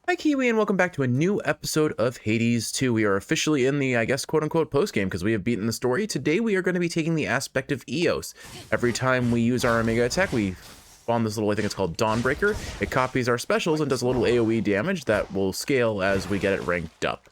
Hi Kiwi, and welcome back to a new episode of Hades 2. We are officially in the, I guess, quote-unquote post-game because we have beaten the story. Today we are going to be taking the aspect of Eos. Every time we use our Omega attack, we spawn this little, I think it's called Dawnbreaker. It copies our specials and does a little AoE damage that will scale as we get it ranked up.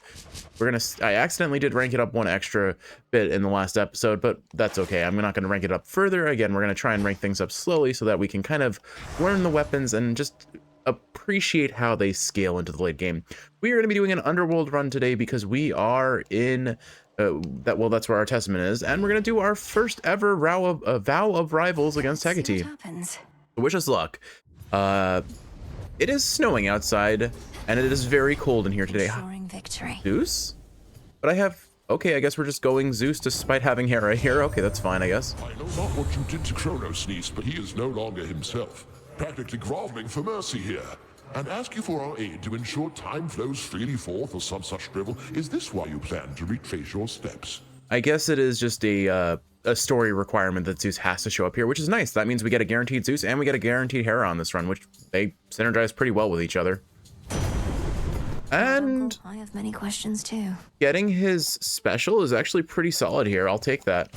I accidentally did rank it up one extra bit in the last episode, but that's okay. I'm not going to rank it up further. Again, we're going to try and rank things up slowly so that we can kind of learn the weapons and just appreciate how they scale into the late game. We are going to be doing an underworld run today because we are in that's where our testament is, and we're going to do our first ever vow of rivals against Hecate. Wish us luck. It is snowing outside and it is very cold in here today. Zeus? But okay, I guess we're just going Zeus despite having Hera here. Okay, that's fine, I guess. I know not what you did to Kronos, niece, but he is no longer himself. Practically groveling for mercy here, and ask you for our aid to ensure time flows freely forth or some such drivel. Is this why you plan to retrace your steps? I guess it is just a story requirement that Zeus has to show up here, which is nice. That means we get a guaranteed Zeus and we get a guaranteed Hera on this run, which they synergize pretty well with each other. And I have many questions too. Getting his special is actually pretty solid here. I'll take that.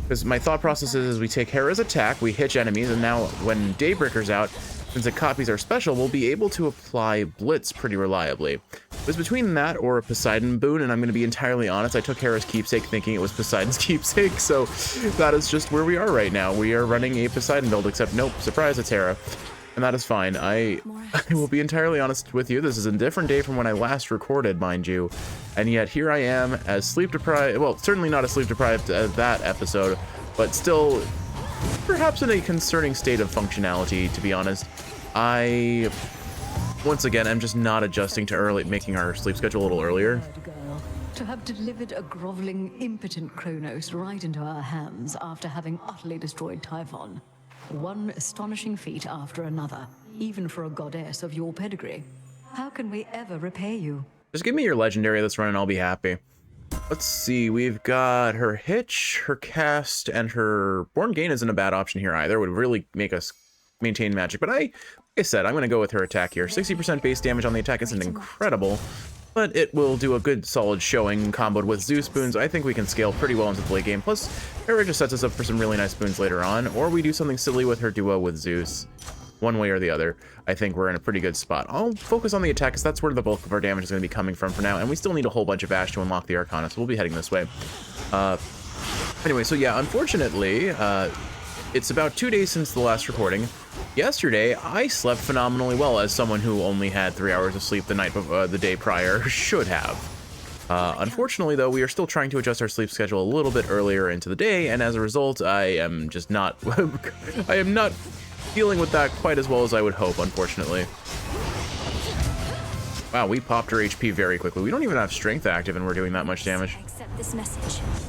Because my thought process is we take Hera's attack, we hitch enemies, and now when Daybreaker's out, since it copies our special, we'll be able to apply Blitz pretty reliably. It was between that or a Poseidon boon, and I'm going to be entirely honest, I took Hera's keepsake thinking it was Poseidon's keepsake, so that is just where we are right now. We are running a Poseidon build, except nope, surprise, it's Hera. And that is fine. I will be entirely honest with you. This is a different day from when I last recorded, mind you. And yet here I am as sleep deprived. Well, certainly not as sleep deprived as that episode, but still perhaps in a concerning state of functionality, to be honest. I, once again, am just not adjusting to making our sleep schedule a little earlier. To have delivered a groveling, impotent Kronos right into our hands after having utterly destroyed Typhon. One astonishing feat after another, even for a goddess of your pedigree. How can we ever repay you? Just give me your legendary this run and I'll be happy. Let's see, we've got her hitch, her cast, and her Born Gain isn't a bad option here either. It would really make us maintain magic, but like I said, I'm going to go with her attack here. 60% base damage on the attack isn't incredible, but it will do a good solid showing comboed with Zeus boons. I think we can scale pretty well into the late game. Plus, Hera just sets us up for some really nice boons later on, or we do something silly with her duo with Zeus. One way or the other, I think we're in a pretty good spot. I'll focus on the attack because that's where the bulk of our damage is going to be coming from for now, and we still need a whole bunch of Ash to unlock the Arcana, so we'll be heading this way. Anyway, so yeah, unfortunately, it's about 2 days since the last recording. Yesterday, I slept phenomenally well as someone who only had 3 hours of sleep the day prior should have. Unfortunately, though, we are still trying to adjust our sleep schedule a little bit earlier into the day, and as a result, I am just not I am not dealing with that quite as well as I would hope, unfortunately. Wow, we popped her HP very quickly. We don't even have strength active and we're doing that much damage.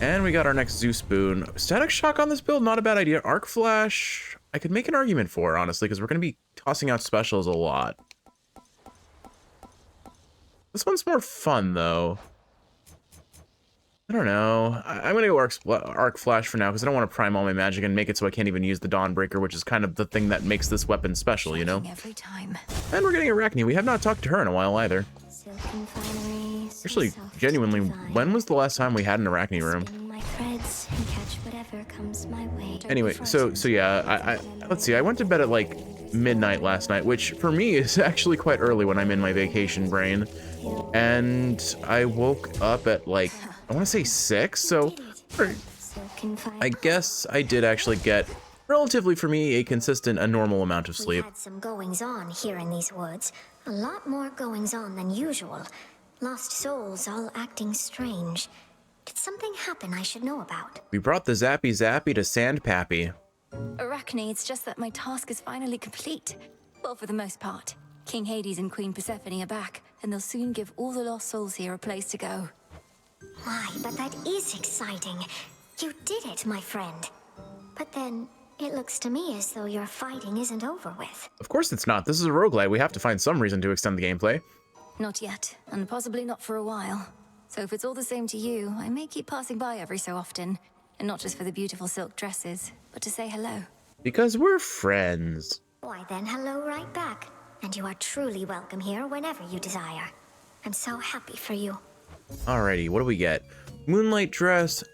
And we got our next Zeus boon. Static Shock on this build, not a bad idea. Arc Flash, I could make an argument for, honestly, because we're going to be tossing out specials a lot. This one's more fun, though. I don't know. I'm going to go Arc Flash for now, because I don't want to prime all my magic and make it so I can't even use the Dawnbreaker, which is kind of the thing that makes this weapon special, you know? Every time. And we're getting Arachne. We have not talked to her in a while, either. Actually, genuinely, when was the last time we had an Arachne room? Anyway, so yeah, let's see, I went to bed at like midnight last night, which for me is actually quite early when I'm in my vacation brain. And I woke up at like, I want to say 6, so I guess I did actually get, relatively for me, a normal amount of sleep. We had some goings on here in these woods. A lot more goings on than usual. Lost souls all acting strange. Did something happen I should know about? We brought the Zappy Zappy to Sand Pappy. Arachne, it's just that my task is finally complete. Well, for the most part. King Hades and Queen Persephone are back, and they'll soon give all the lost souls here a place to go. My, but that is exciting. You did it, my friend. But then, it looks to me as though your fighting isn't over with. Of course it's not. This is a roguelite. We have to find some reason to extend the gameplay. Not yet, and possibly not for a while. So if it's all the same to you, I may keep passing by every so often. And not just for the beautiful silk dresses, but to say hello. Because we're friends. Why then, hello right back. and you are truly welcome here whenever you desire. I'm so happy for you. Alrighty, what do we get? Moonlight dress,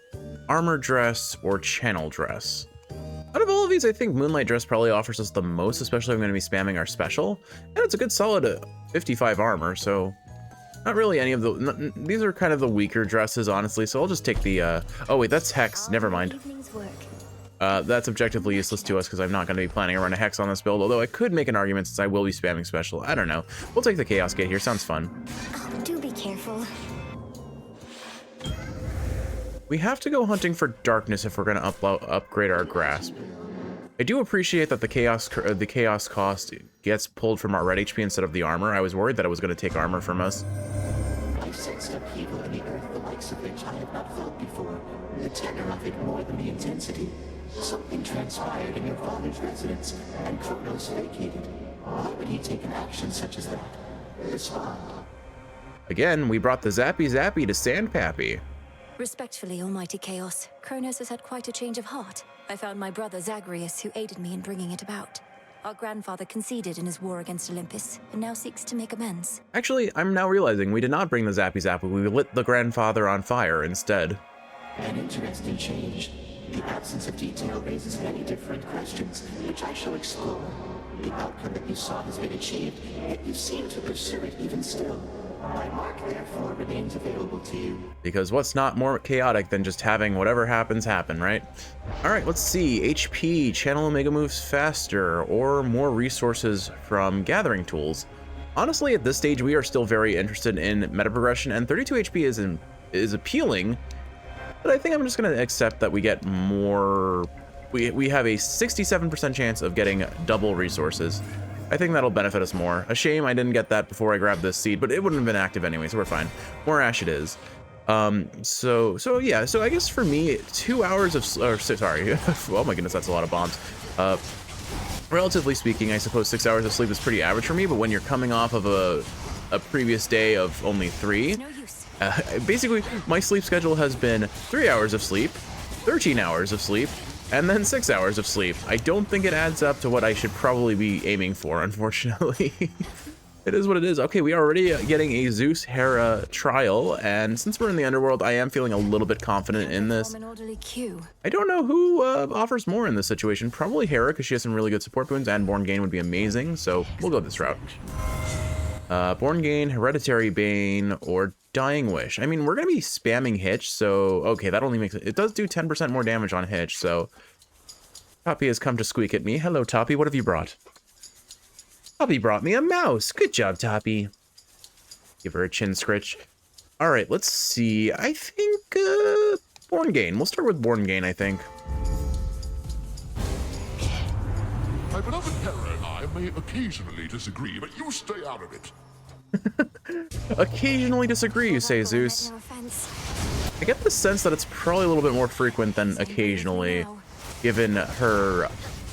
armor dress, or channel dress? Out of all of these, I think Moonlight Dress probably offers us the most, especially if I'm going to be spamming our special. And it's a good solid 55 armor, so not really any of the... These are kind of the weaker dresses, honestly, so I'll just take the... Oh, wait, that's Hex. Never mind. That's objectively useless to us because I'm not going to be planning to run a Hex on this build, although I could make an argument since I will be spamming special. I don't know. We'll take the Chaos Gate here. Sounds fun. Oh, do be careful. We have to go hunting for darkness if we're going to upgrade our grasp. I do appreciate that the chaos cost gets pulled from our red HP instead of the armor. I was worried that it was going to take armor from us. I sensed upheaval in the earth the likes of which I have not felt before. The tenor of it more than the intensity. Something transpired in your father's residence, and Kronos vacated. Why would he take an action such as that? Respond. Again, we brought the Zappy Zappy to Sandpappy. Respectfully, Almighty Chaos, Kronos has had quite a change of heart. I found my brother Zagreus, who aided me in bringing it about. Our grandfather conceded in his war against Olympus, and now seeks to make amends. Actually, I'm now realizing we did not bring the Zappy Zappy, we lit the grandfather on fire instead. An interesting change. The absence of detail raises many different questions, which I shall explore. The outcome that you saw has been achieved, yet you seem to pursue it even still. My mark, therefore, remains available to you. Because what's not more chaotic than just having whatever happens happen, right? Alright, let's see. HP, channel Omega moves faster, or more resources from gathering tools. Honestly, at this stage, we are still very interested in meta progression, and 32 HP is appealing, but I think I'm just going to accept that we get more... We have a 67% chance of getting double resources. I think that'll benefit us more. A shame I didn't get that before I grabbed this seed, but it wouldn't have been active anyway, so we're fine. More ash it is. So yeah, so I guess for me, 2 hours of, sorry, oh my goodness, that's a lot of bombs. Relatively speaking, I suppose 6 hours of sleep is pretty average for me, but when you're coming off of a previous day of only 3, No use. basically my sleep schedule has been 3 hours of sleep, 13 hours of sleep, and then 6 hours of sleep. I don't think it adds up to what I should probably be aiming for, unfortunately. It is what it is. Okay, we are already getting a Zeus Hera trial, and since we're in the underworld, I am feeling a little bit confident in this. Form an orderly queue. I don't know who offers more in this situation. Probably Hera, because she has some really good support boons, and Born Gain would be amazing, so we'll go this route. Born Gain, Hereditary Bane, or Dying Wish. I mean, we're going to be spamming Hitch, so... Okay, that only makes it... It does do 10% more damage on Hitch, so... Toppy has come to squeak at me. Hello, Toppy. What have you brought? Toppy brought me a mouse. Good job, Toppy. Give her a chin scritch. All right, let's see. I think, Born Gain. We'll start with Born Gain, I think. My beloved Hera and I may occasionally disagree, but you stay out of it. Occasionally disagree, you say, Zeus. No offense. I get the sense that it's probably a little bit more frequent than occasionally, given her,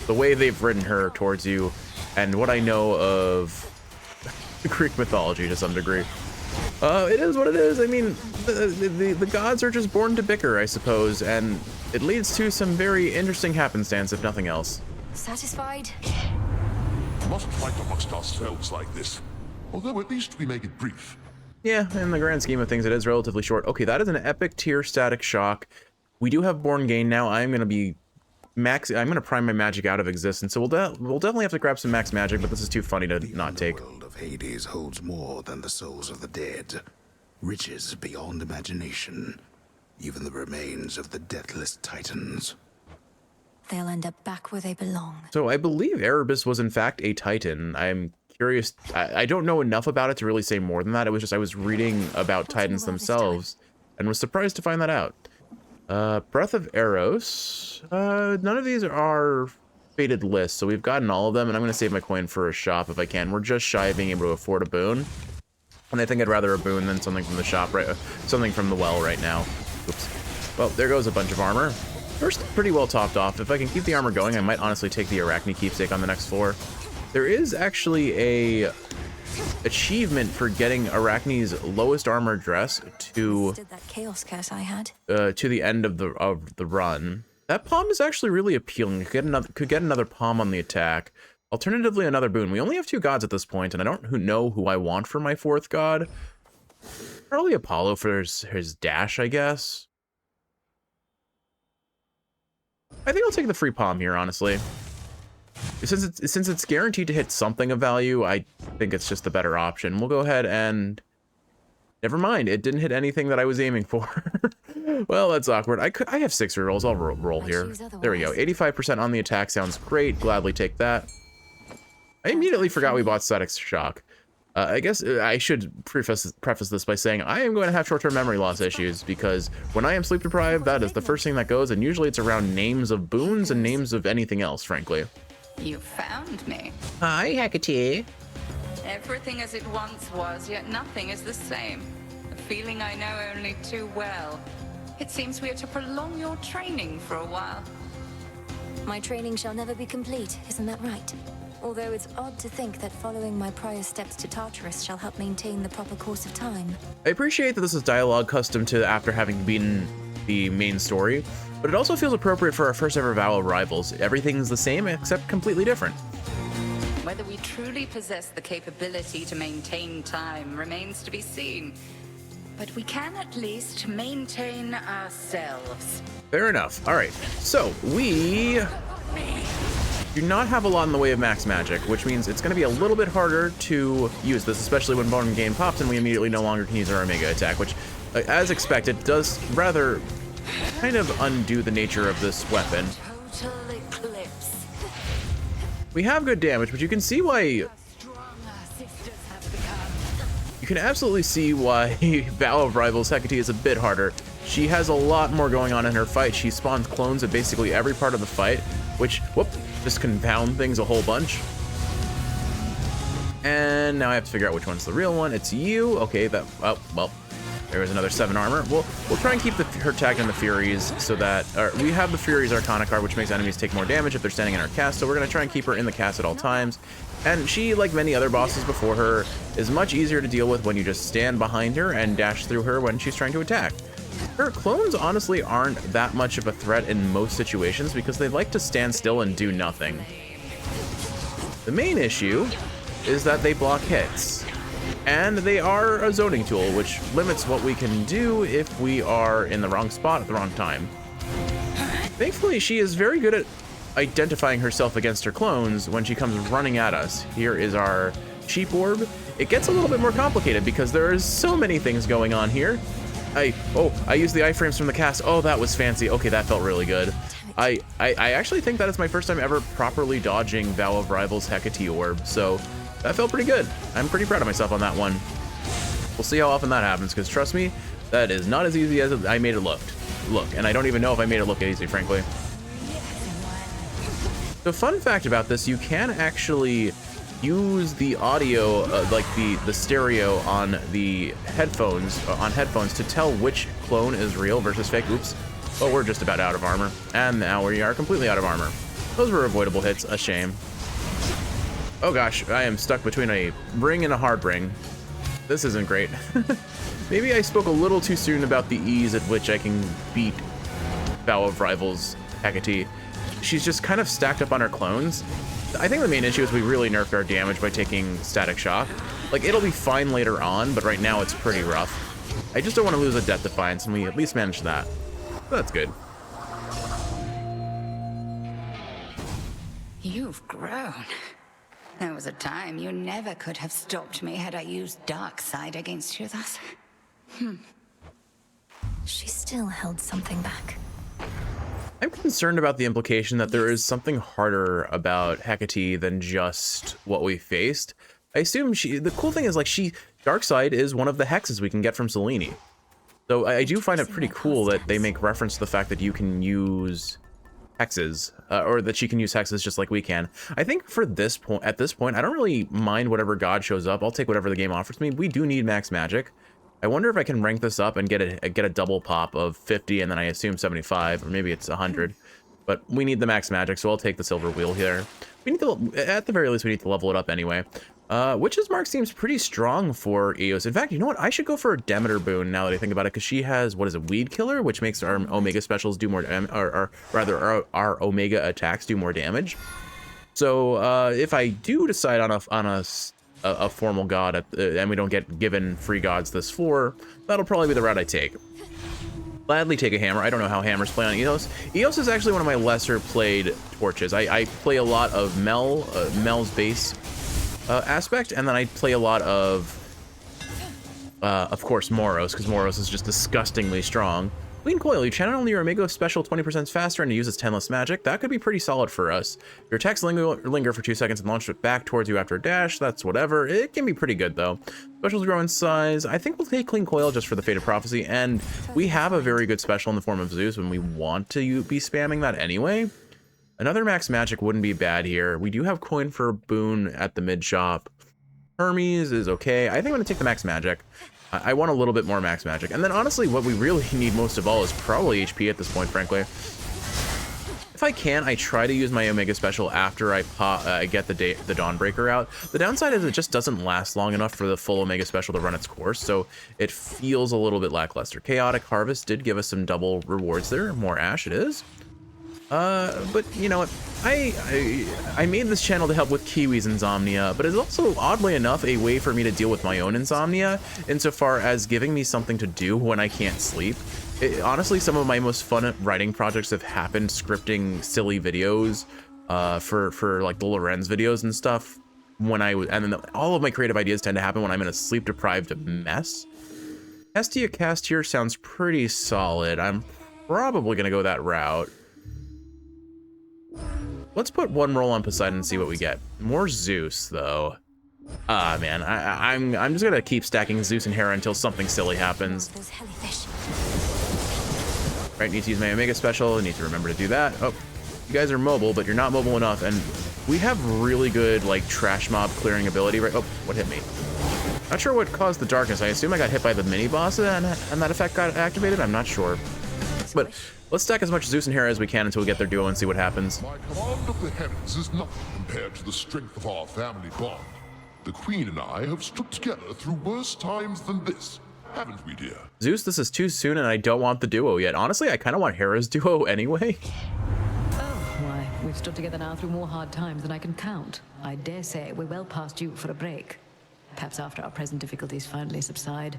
the way they've written her towards you, and what I know of Greek mythology to some degree. It is what it is. I mean, the gods are just born to bicker, I suppose, and it leads to some very interesting happenstance, if nothing else. Satisfied? We mustn't fight amongst ourselves like this. Although at least we make it brief. Yeah, in the grand scheme of things, it is relatively short. Okay, that is an epic tier static shock. We do have Born Gain now. I'm going to be I'm going to prime my magic out of existence, so we'll definitely have to grab some max magic, but this is too funny to not take. The world of Hades holds more than the souls of the dead. Riches beyond imagination. Even the remains of the deathless titans. They'll end up back where they belong. So I believe Erebus was in fact a titan. I'm curious. I don't know enough about it to really say more than that. It was just I was reading about titans themselves and was surprised to find that out. Breath of Eros. None of these are fated lists, so we've gotten all of them, and I'm going to save my coin for a shop if I can. We're just shy of being able to afford a boon, and I think I'd rather a boon than something from the shop, right? Something from the well right now. Oops. Well, there goes a bunch of armor. First, pretty well topped off. If I can keep the armor going, I might honestly take the Arachne keepsake on the next floor. There is actually a achievement for getting Arachne's lowest armor dress to That chaos curse I had. to the end of the run. That palm is actually really appealing. Could get another palm on the attack. Alternatively, another boon. We only have 2 gods at this point, and I don't know who I want for my 4th god. Probably Apollo for his dash, I guess. I think I'll take the free palm here, honestly. Since it's guaranteed to hit something of value, I think it's just the better option. We'll go ahead and... Never mind, it didn't hit anything that I was aiming for. Well, that's awkward. I have 6 rerolls. I'll roll here. There we go. 85% on the attack sounds great. Gladly take that. I immediately forgot we bought Static Shock. I guess I should preface this by saying I am going to have short-term memory loss issues because when I am sleep deprived, that is the first thing that goes, and usually it's around names of boons and names of anything else, frankly. You found me. Hi, Hecate. Everything as it once was, yet nothing is the same. A feeling I know only too well. It seems we are to prolong your training for a while. My training shall never be complete, isn't that right? Although it's odd to think that following my prior steps to Tartarus shall help maintain the proper course of time. I appreciate that this is dialogue custom to after having beaten the main story, but it also feels appropriate for our first ever vow of rivals. Everything's the same except completely different. Whether we truly possess the capability to maintain time remains to be seen. But we can at least maintain ourselves. Fair enough. All right, so we do not have a lot in the way of max magic, which means it's going to be a little bit harder to use this, especially when Boon game pops and we immediately no longer can use our Omega attack, which, as expected, does rather kind of undo the nature of this weapon. Total eclipse. We have good damage, but you can see why... You can absolutely see why Vow of Rivals Hecate is a bit harder. She has a lot more going on in her fight. She spawns clones at basically every part of the fight, which, whoop, just confound things a whole bunch. And now I have to figure out which one's the real one. It's you. Okay, that, oh, well, there was another 7 armor. We'll try and keep her tagged on the Furies so that, we have the Furies Arcana card, which makes enemies take more damage if they're standing in our cast, so we're going to try and keep her in the cast at all times. And she, like many other bosses before her, is much easier to deal with when you just stand behind her and dash through her when she's trying to attack. Her clones honestly aren't that much of a threat in most situations because they like to stand still and do nothing. The main issue is that they block hits, and they are a zoning tool, which limits what we can do if we are in the wrong spot at the wrong time. Thankfully, she is very good at identifying herself against her clones when she comes running at us. Here is our sheep orb. It gets a little bit more complicated because there is so many things going on here. I used the iframes from the cast. Oh, that was fancy. Okay, that felt really good. I actually think that is my first time ever properly dodging Vow of Rivals Hecate orb, so that felt pretty good. I'm pretty proud of myself on that one. We'll see how often that happens, because trust me, that is not as easy as I made it look, and I don't even know if I made it look easy, frankly. The fun fact about this, you can actually use the audio, like the stereo on the headphones, to tell which clone is real versus fake. Oops. Oh, we're just about out of armor. And now we are completely out of armor. Those were avoidable hits, a shame. Oh gosh, I am stuck between a ring and a hard ring. This isn't great. Maybe I spoke a little too soon about the ease at which I can beat Vow of Rivals Hecate. She's just kind of stacked up on her clones. I think the main issue is we really nerfed our damage by taking Static Shock. Like, it'll be fine later on, but right now it's pretty rough. I just don't want to lose a Death Defiance, and we at least managed that. So that's good. You've grown. There was a time you never could have stopped me had I used Dark Side against you thus. She still held something back. I'm concerned about the implication that there is something harder about Hecate than just what we faced. I assume the cool thing is, like, Darkside is one of the hexes we can get from Selene. So I do find it pretty cool that they make reference to the fact that you can use hexes, or that she can use hexes just like we can. I think at this point, I don't really mind whatever god shows up. I'll take whatever the game offers me. We do need max magic. I wonder if I can rank this up and get a double pop of 50, and then I assume 75, or maybe it's 100. But we need the max magic, so I'll take the silver wheel here. We need to, at the very least, we need to level it up anyway. Witch's Mark seems pretty strong for Eos. In fact, you know what? I should go for a Demeter boon now that I think about it, because she has, what is it, Weed Killer, which makes our Omega specials do more, or rather, our Omega attacks do more damage. So if I do decide on a formal god and we don't get given free gods this floor, that'll probably be the route I take. Gladly take a hammer. I don't know how hammers play on Eos. Eos is actually one of my lesser played torches. I play a lot of Mel's base aspect, and then I play a lot of course, Moros, because Moros is just disgustingly strong. Clean Coil, you channel your Omega special 20% faster and it uses 10 less magic. That could be pretty solid for us. Your attacks linger for 2 seconds and launch it back towards you after a dash. That's whatever. It can be pretty good, though. Specials grow in size. I think we'll take Clean Coil just for the Fated Prophecy, and we have a very good special in the form of Zeus when we want to be spamming that anyway. Another max magic wouldn't be bad here. We do have coin for Boon at the mid shop. Hermes is okay. I think I'm going to take the max magic. I want a little bit more max magic. And then honestly, what we really need most of all is probably HP at this point, frankly. If I can, I try to use my Omega Special after I get the Dawnbreaker out. The downside is it just doesn't last long enough for the full Omega Special to run its course, so it feels a little bit lackluster. Chaotic Harvest did give us some double rewards there. More Ash it is. But you know what? I made this channel to help with Kiwi's insomnia, but it's also, oddly enough, a way for me to deal with my own insomnia, insofar as giving me something to do when I can't sleep. Honestly, some of my most fun writing projects have happened scripting silly videos, for like the Lorenz videos and stuff. And then all of my creative ideas tend to happen when I'm in a sleep-deprived mess. Hestia cast here sounds pretty solid. I'm probably gonna go that route. Let's put one roll on Poseidon and see what we get. More Zeus, though. Ah, man, I'm just gonna keep stacking Zeus and Hera until something silly happens. Right, need to use my Omega Special. I need to remember to do that. Oh, you guys are mobile, but you're not mobile enough, and we have really good, like, trash mob clearing ability, right? Oh, what hit me? Not sure what caused the darkness. I assume I got hit by the mini-boss and that effect got activated? I'm not sure. But let's stack as much Zeus and Hera as we can until we get their duo and see what happens. My command of the heavens is nothing compared to the strength of our family bond. The Queen and I have stood together through worse times than this, haven't we, dear? Zeus, this is too soon and I don't want the duo yet. Honestly, I kind of want Hera's duo anyway. Oh, why, we've stood together now through more hard times than I can count. I dare say we're well past due for a break. Perhaps after our present difficulties finally subside.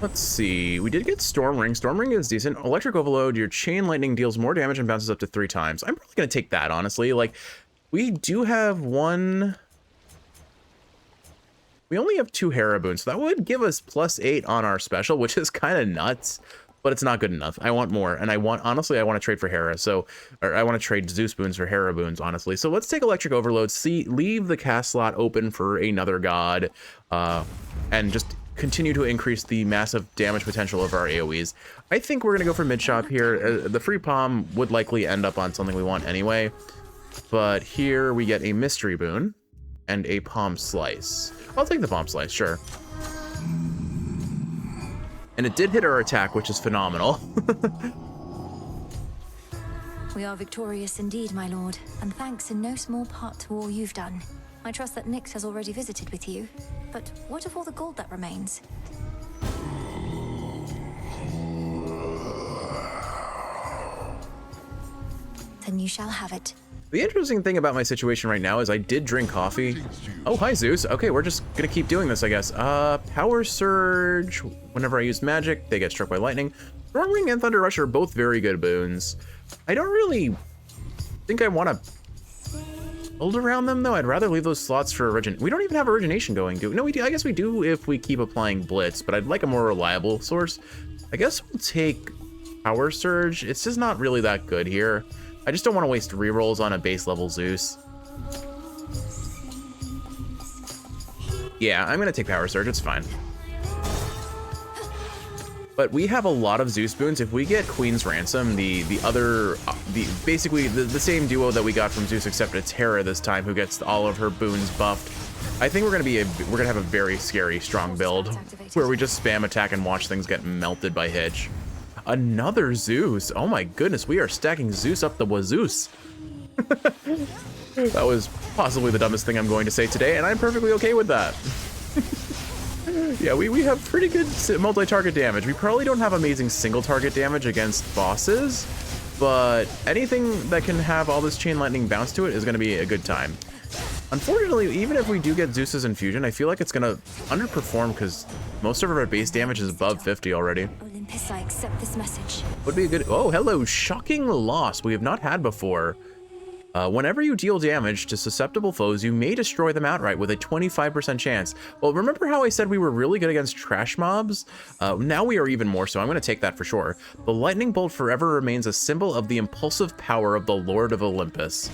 Let's see. We did get Storm Ring. Storm Ring is decent. Electric Overload. Your Chain Lightning deals more damage and bounces up to 3 times. I'm probably going to take that, honestly. Like, we do have one... We only have 2 Hera boons, so that would give us +8 on our special, which is kind of nuts, but it's not good enough. I want more, and honestly, I want to trade for Hera, or I want to trade Zeus boons for Hera boons, honestly. So let's take Electric Overload, leave the cast slot open for another god, and just continue to increase the massive damage potential of our AoEs. I think we're going to go for mid-shop here. The free palm would likely end up on something we want anyway, but here we get a mystery boon and a palm slice. I'll take the palm slice, sure. And it did hit our attack, which is phenomenal. We are victorious indeed, my lord, and thanks in no small part to all you've done. I trust that Nyx has already visited with you, but what of all the gold that remains? Then you shall have it. The interesting thing about my situation right now is I did drink coffee. Oh, hi, Zeus. Okay, we're just gonna keep doing this, I guess. Power Surge. Whenever I use magic, they get struck by lightning. Storm Ring and Thunder Rush are both very good boons. I don't really think I want to build around them, though. I'd rather leave those slots for origination. We don't even have origination going, do we? No, we do. I guess we do if we keep applying Blitz, but I'd like a more reliable source. I guess we'll take Power Surge. It's just not really that good here. I just don't want to waste rerolls on a base level Zeus. Yeah, I'm gonna take Power Surge, it's fine. But we have a lot of Zeus boons. If we get Queen's Ransom, basically the same duo that we got from Zeus, except it's Hera this time, who gets all of her boons buffed. I think we're gonna have a very scary strong build where we just spam attack and watch things get melted by Hitch. Another Zeus. Oh my goodness, we are stacking Zeus up the wazoos. That was possibly the dumbest thing I'm going to say today, and I'm perfectly okay with that. Yeah, we have pretty good multi-target damage. We probably don't have amazing single-target damage against bosses, but anything that can have all this chain lightning bounce to it is going to be a good time. Unfortunately, even if we do get Zeus's infusion, I feel like it's going to underperform because most of our base damage is above 50 already. Olympus, I accept this message. Would be a good... Oh, hello. Shocking loss we have not had before. Whenever you deal damage to susceptible foes, you may destroy them outright with a 25% chance. Well, remember how I said we were really good against trash mobs? Now we are even more so. I'm going to take that for sure. The lightning bolt forever remains a symbol of the impulsive power of the Lord of Olympus.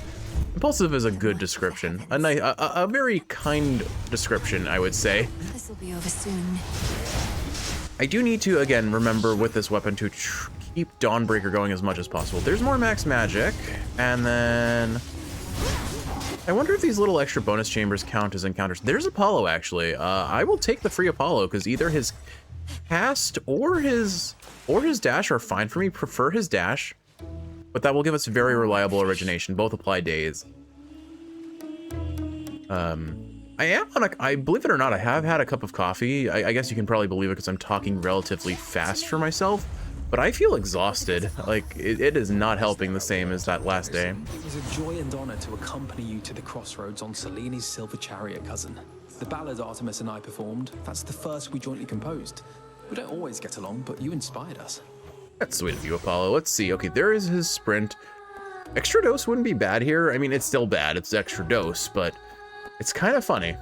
Impulsive is a good description. A very kind description, I would say. This will be over soon. I do need to, again, remember with this weapon to keep Dawnbreaker going as much as possible. There's more max magic, and then... I wonder if these little extra bonus chambers count as encounters. There's Apollo, actually. I will take the free Apollo, because either his cast or his dash are fine for me. Prefer his dash, but that will give us very reliable origination. Both apply days. I believe it or not, I have had a cup of coffee. I guess you can probably believe it because I'm talking relatively fast for myself, but I feel exhausted. Like, it is not helping the same as that last day. It was a joy and honor to accompany you to the crossroads on Seleni's Silver Chariot, cousin. The ballad Artemis and I performed, that's the first we jointly composed. We don't always get along, but you inspired us. That's sweet of you, Apollo. Let's see. Okay, there is his sprint. Extra dose wouldn't be bad here. I mean, it's still bad. It's extra dose, but it's kind of funny.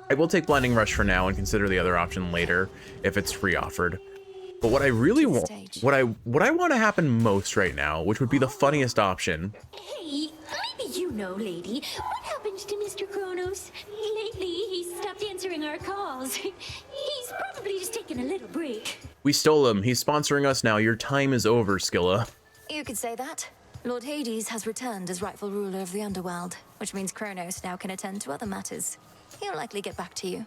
I will take Blinding Rush for now and consider the other option later if it's free offered. But what I really want, what I want to happen most right now, which would be the funniest option. Hey, maybe you know, lady. What happened to Mr. Kronos? Lately, he stopped answering our calls. He's probably just taking a little break. We stole him. He's sponsoring us now. Your time is over, Scylla. You could say that. Lord Hades has returned as rightful ruler of the underworld, which means Kronos now can attend to other matters. He'll likely get back to you.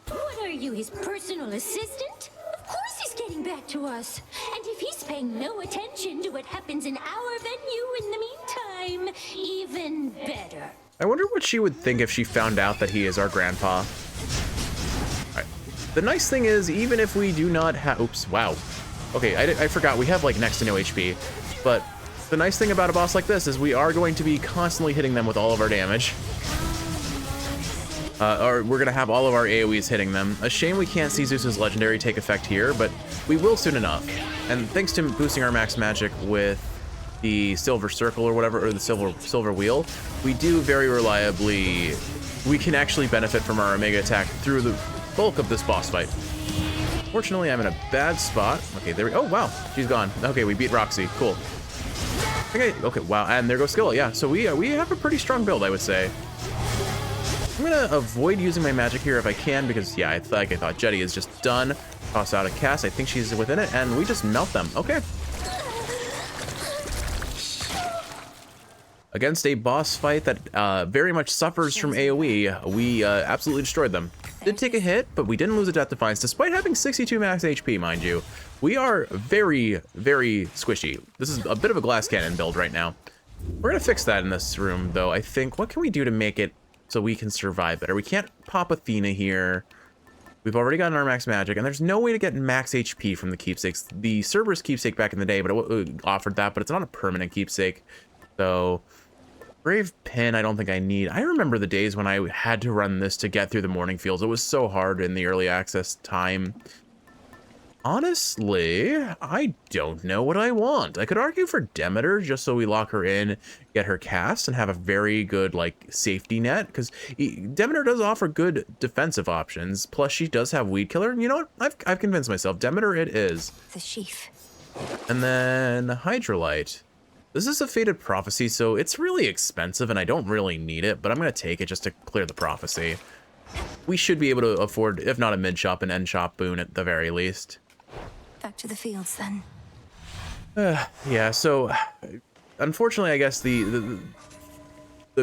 What are you, his personal assistant? Of course he's getting back to us. And if he's paying no attention to what happens in our venue in the meantime, even better. I wonder what she would think if she found out that he is our grandpa. Alright. The nice thing is, even if we do not have... Oops, wow. Okay, I forgot. We have, like, next to no HP. But the nice thing about a boss like this is we are going to be constantly hitting them with all of our damage. Or we're going to have all of our AoEs hitting them. A shame we can't see Zeus's legendary take effect here, but we will soon enough. And thanks to boosting our max magic with the silver circle or whatever, or the silver wheel, we do very reliably... We can actually benefit from our Omega attack through the bulk of this boss fight. Fortunately, I'm in a bad spot. Okay, there we... Oh, wow. She's gone. Okay, we beat Roxy. Cool. Okay, wow. And there goes Scylla. Yeah, so we have a pretty strong build, I would say. I'm gonna avoid using my magic here if I can, because yeah, I thought Jetty is just done. Toss out a cast. I think she's within it, and we just melt them. Okay. Against a boss fight that very much suffers from AoE, we absolutely destroyed them. Did take a hit, but we didn't lose a Death Defiance, despite having 62 max HP, mind you. We are very, very squishy. This is a bit of a glass cannon build right now. We're gonna fix that in this room, though, I think. What can we do to make it so we can survive better? We can't pop Athena here. We've already gotten our max magic, and there's no way to get max HP from the keepsakes. The Cerberus keepsake back in the day, but it offered that, but it's not a permanent keepsake. So, Brave Pin, I don't think I need. I remember the days when I had to run this to get through the morning fields. It was so hard in the early access time. Honestly, I don't know what I want. I could argue for Demeter just so we lock her in, get her cast, and have a very good, like, safety net. Because Demeter does offer good defensive options. Plus, she does have Weed Killer. And you know what? I've convinced myself. Demeter it is. The sheaf. And then Hydrolite. This is a Fated Prophecy, so it's really expensive, and I don't really need it. But I'm going to take it just to clear the Prophecy. We should be able to afford, if not a mid-shop, an end-shop boon at the very least. Back to the fields, then. Yeah, so unfortunately, I guess the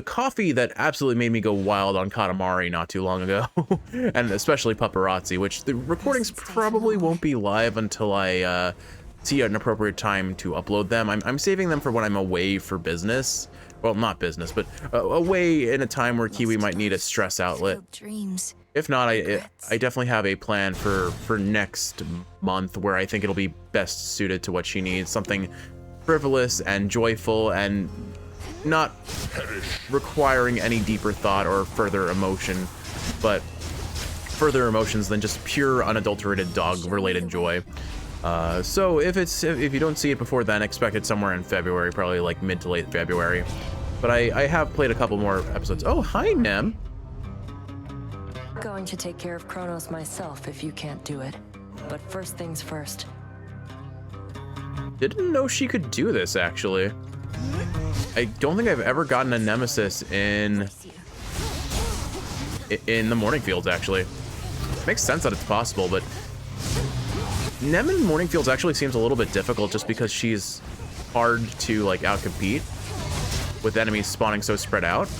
coffee that absolutely made me go wild on Katamari not too long ago, and especially Paparazzi, which the recordings probably won't be live until I see an appropriate time to upload them. I'm saving them for when I'm away for business. Well, not business, but away in a time where Kiwi might need a stress outlet. Dreams. If not, I definitely have a plan for next month where I think it'll be best suited to what she needs. Something frivolous and joyful and not requiring any deeper thought or further emotion, but further emotions than just pure unadulterated dog-related joy. So if you don't see it before then, expect it somewhere in February, probably like mid to late February. But I have played a couple more episodes. Oh, hi, Nem. Going to take care of Kronos myself if you can't do it. But first things first. Didn't know she could do this, actually. I don't think I've ever gotten a nemesis in the Morning Fields, actually. Makes sense that it's possible, but Nem in Morning Fields actually seems a little bit difficult just because she's hard to like outcompete with enemies spawning so spread out.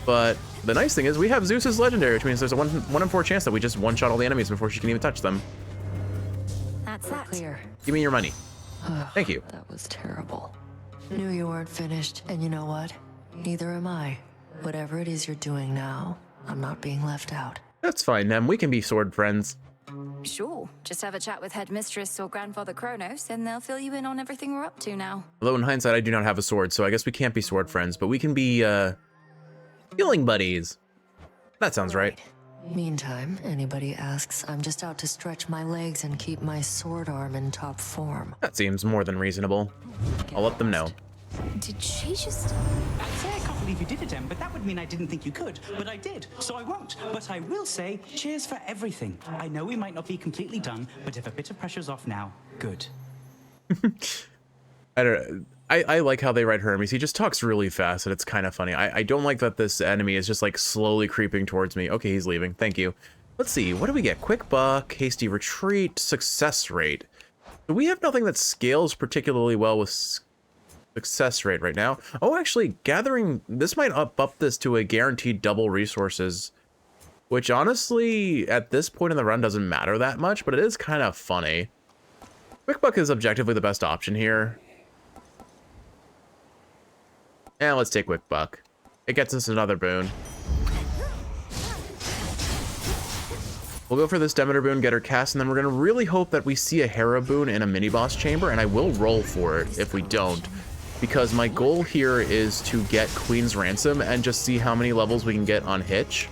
But the nice thing is we have Zeus's legendary, which means there's a 1 in 4 chance that we just one-shot all the enemies before she can even touch them. That's that. Clear. Give me your money. Thank you. That was terrible. Knew you weren't finished, and you know what? Neither am I. Whatever it is you're doing now, I'm not being left out. That's fine, Nem. We can be sword friends. Sure. Just have a chat with Headmistress or Grandfather Kronos, and they'll fill you in on everything we're up to now. Although in hindsight, I do not have a sword, so I guess we can't be sword friends, but we can be, healing buddies. That sounds right. Meantime, anybody asks, I'm just out to stretch my legs and keep my sword arm in top form. That seems more than reasonable. I'll let them know. Did she just... I'd say I can't believe you did it, Em, but that would mean I didn't think you could. But I did, so I won't. But I will say, cheers for everything. I know we might not be completely done, but if a bit of pressure's off now, good. I don't know. I like how they write Hermes. He just talks really fast, and it's kind of funny. I don't like that this enemy is just like slowly creeping towards me. Okay, he's leaving. Thank you. Let's see. What do we get? Quick buck, hasty retreat, success rate. So we have nothing that scales particularly well with success rate right now. Oh, actually, gathering. This might up this to a guaranteed double resources, which honestly, at this point in the run, doesn't matter that much, but it is kind of funny. Quick buck is objectively the best option here. Yeah, let's take Quick Buck. It gets us another boon. We'll go for this Demeter boon, get her cast, and then we're going to really hope that we see a Hera boon in a mini-boss chamber, and I will roll for it if we don't, because my goal here is to get Queen's Ransom and just see how many levels we can get on Hitch.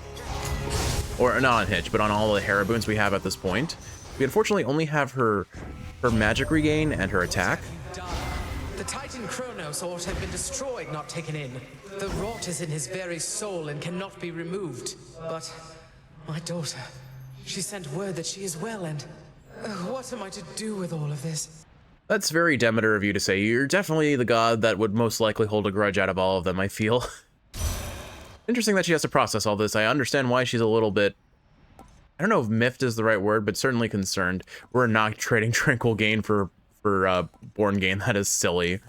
Or not on Hitch, but on all the Hera boons we have at this point. We unfortunately only have her magic regain and her attack. The Titan Kronos ought to have been destroyed, not taken in. The rot is in his very soul and cannot be removed. But my daughter, she sent word that she is well, and what am I to do with all of this? That's very Demeter of you to say. You're definitely the god that would most likely hold a grudge out of all of them, I feel. Interesting that she has to process all this. I understand why she's a little bit, I don't know if miffed is the right word, but certainly concerned. We're not trading Tranquil Gain for Born Gain. That is silly.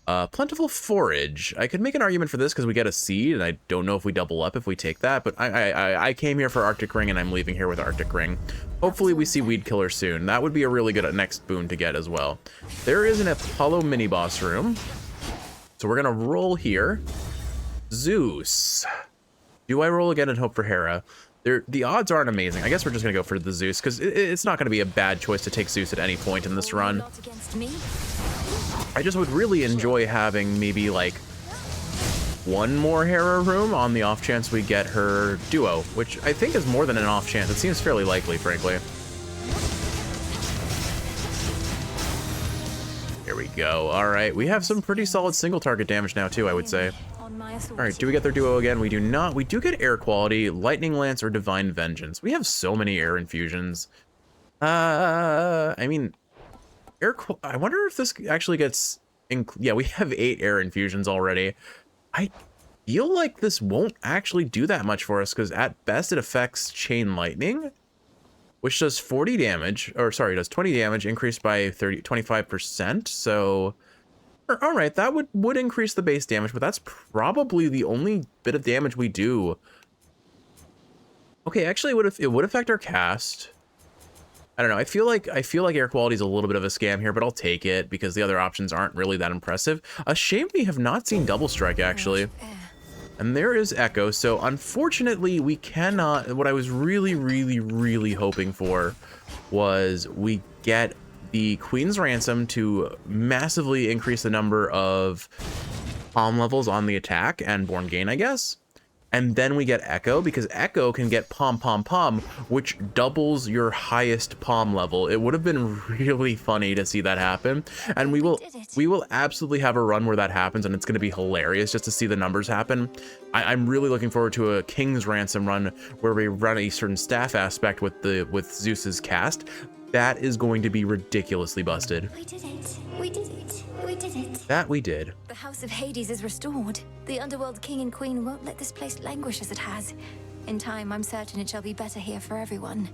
Plentiful Forage. I could make an argument for this because we get a seed, and I don't know if we double up if we take that, but I came here for Arctic Ring, and I'm leaving here with Arctic Ring. Hopefully we see Weed Killer soon. That would be a really good next boon to get as well. There is an Apollo mini-boss room, so we're gonna roll here. Zeus. Do I roll again and hope for Hera? The odds aren't amazing. I guess we're just gonna go for the Zeus, because it's not gonna be a bad choice to take Zeus at any point in this run. I just would really enjoy having maybe like one more Hera room on the off chance we get her duo, which I think is more than an off chance. It seems fairly likely, frankly. Here we go. All right, we have some pretty solid single target damage now too, I would say. All right, do we get their duo again? We do not. We do get air quality, lightning lance, or divine vengeance. We have so many air infusions. I mean, I wonder if this actually gets. Yeah, we have 8 air infusions already. I feel like this won't actually do that much for us because at best it affects chain lightning, which does 40 damage, or sorry, does 20 damage, increased by 25%. So. All right, that would increase the base damage, but that's probably the only bit of damage we do. Okay, actually, it would affect our cast. I don't know. I feel like air quality is a little bit of a scam here, but I'll take it because the other options aren't really that impressive. A shame we have not seen Double Strike actually. And there is Echo. So unfortunately, we cannot. What I was really hoping for was we get the Queen's Ransom to massively increase the number of palm levels on the attack and Born Gain, I guess. And then we get Echo, because Echo can get Palm, which doubles your highest palm level. It would have been really funny to see that happen. And we will absolutely have a run where that happens, and it's going to be hilarious just to see the numbers happen. I'm really looking forward to a King's Ransom run where we run a certain staff aspect with Zeus's cast. That is going to be ridiculously busted. We did it. We did it. We did it. That we did. The House of Hades is restored. The Underworld King and Queen won't let this place languish as it has. In time, I'm certain it shall be better here for everyone.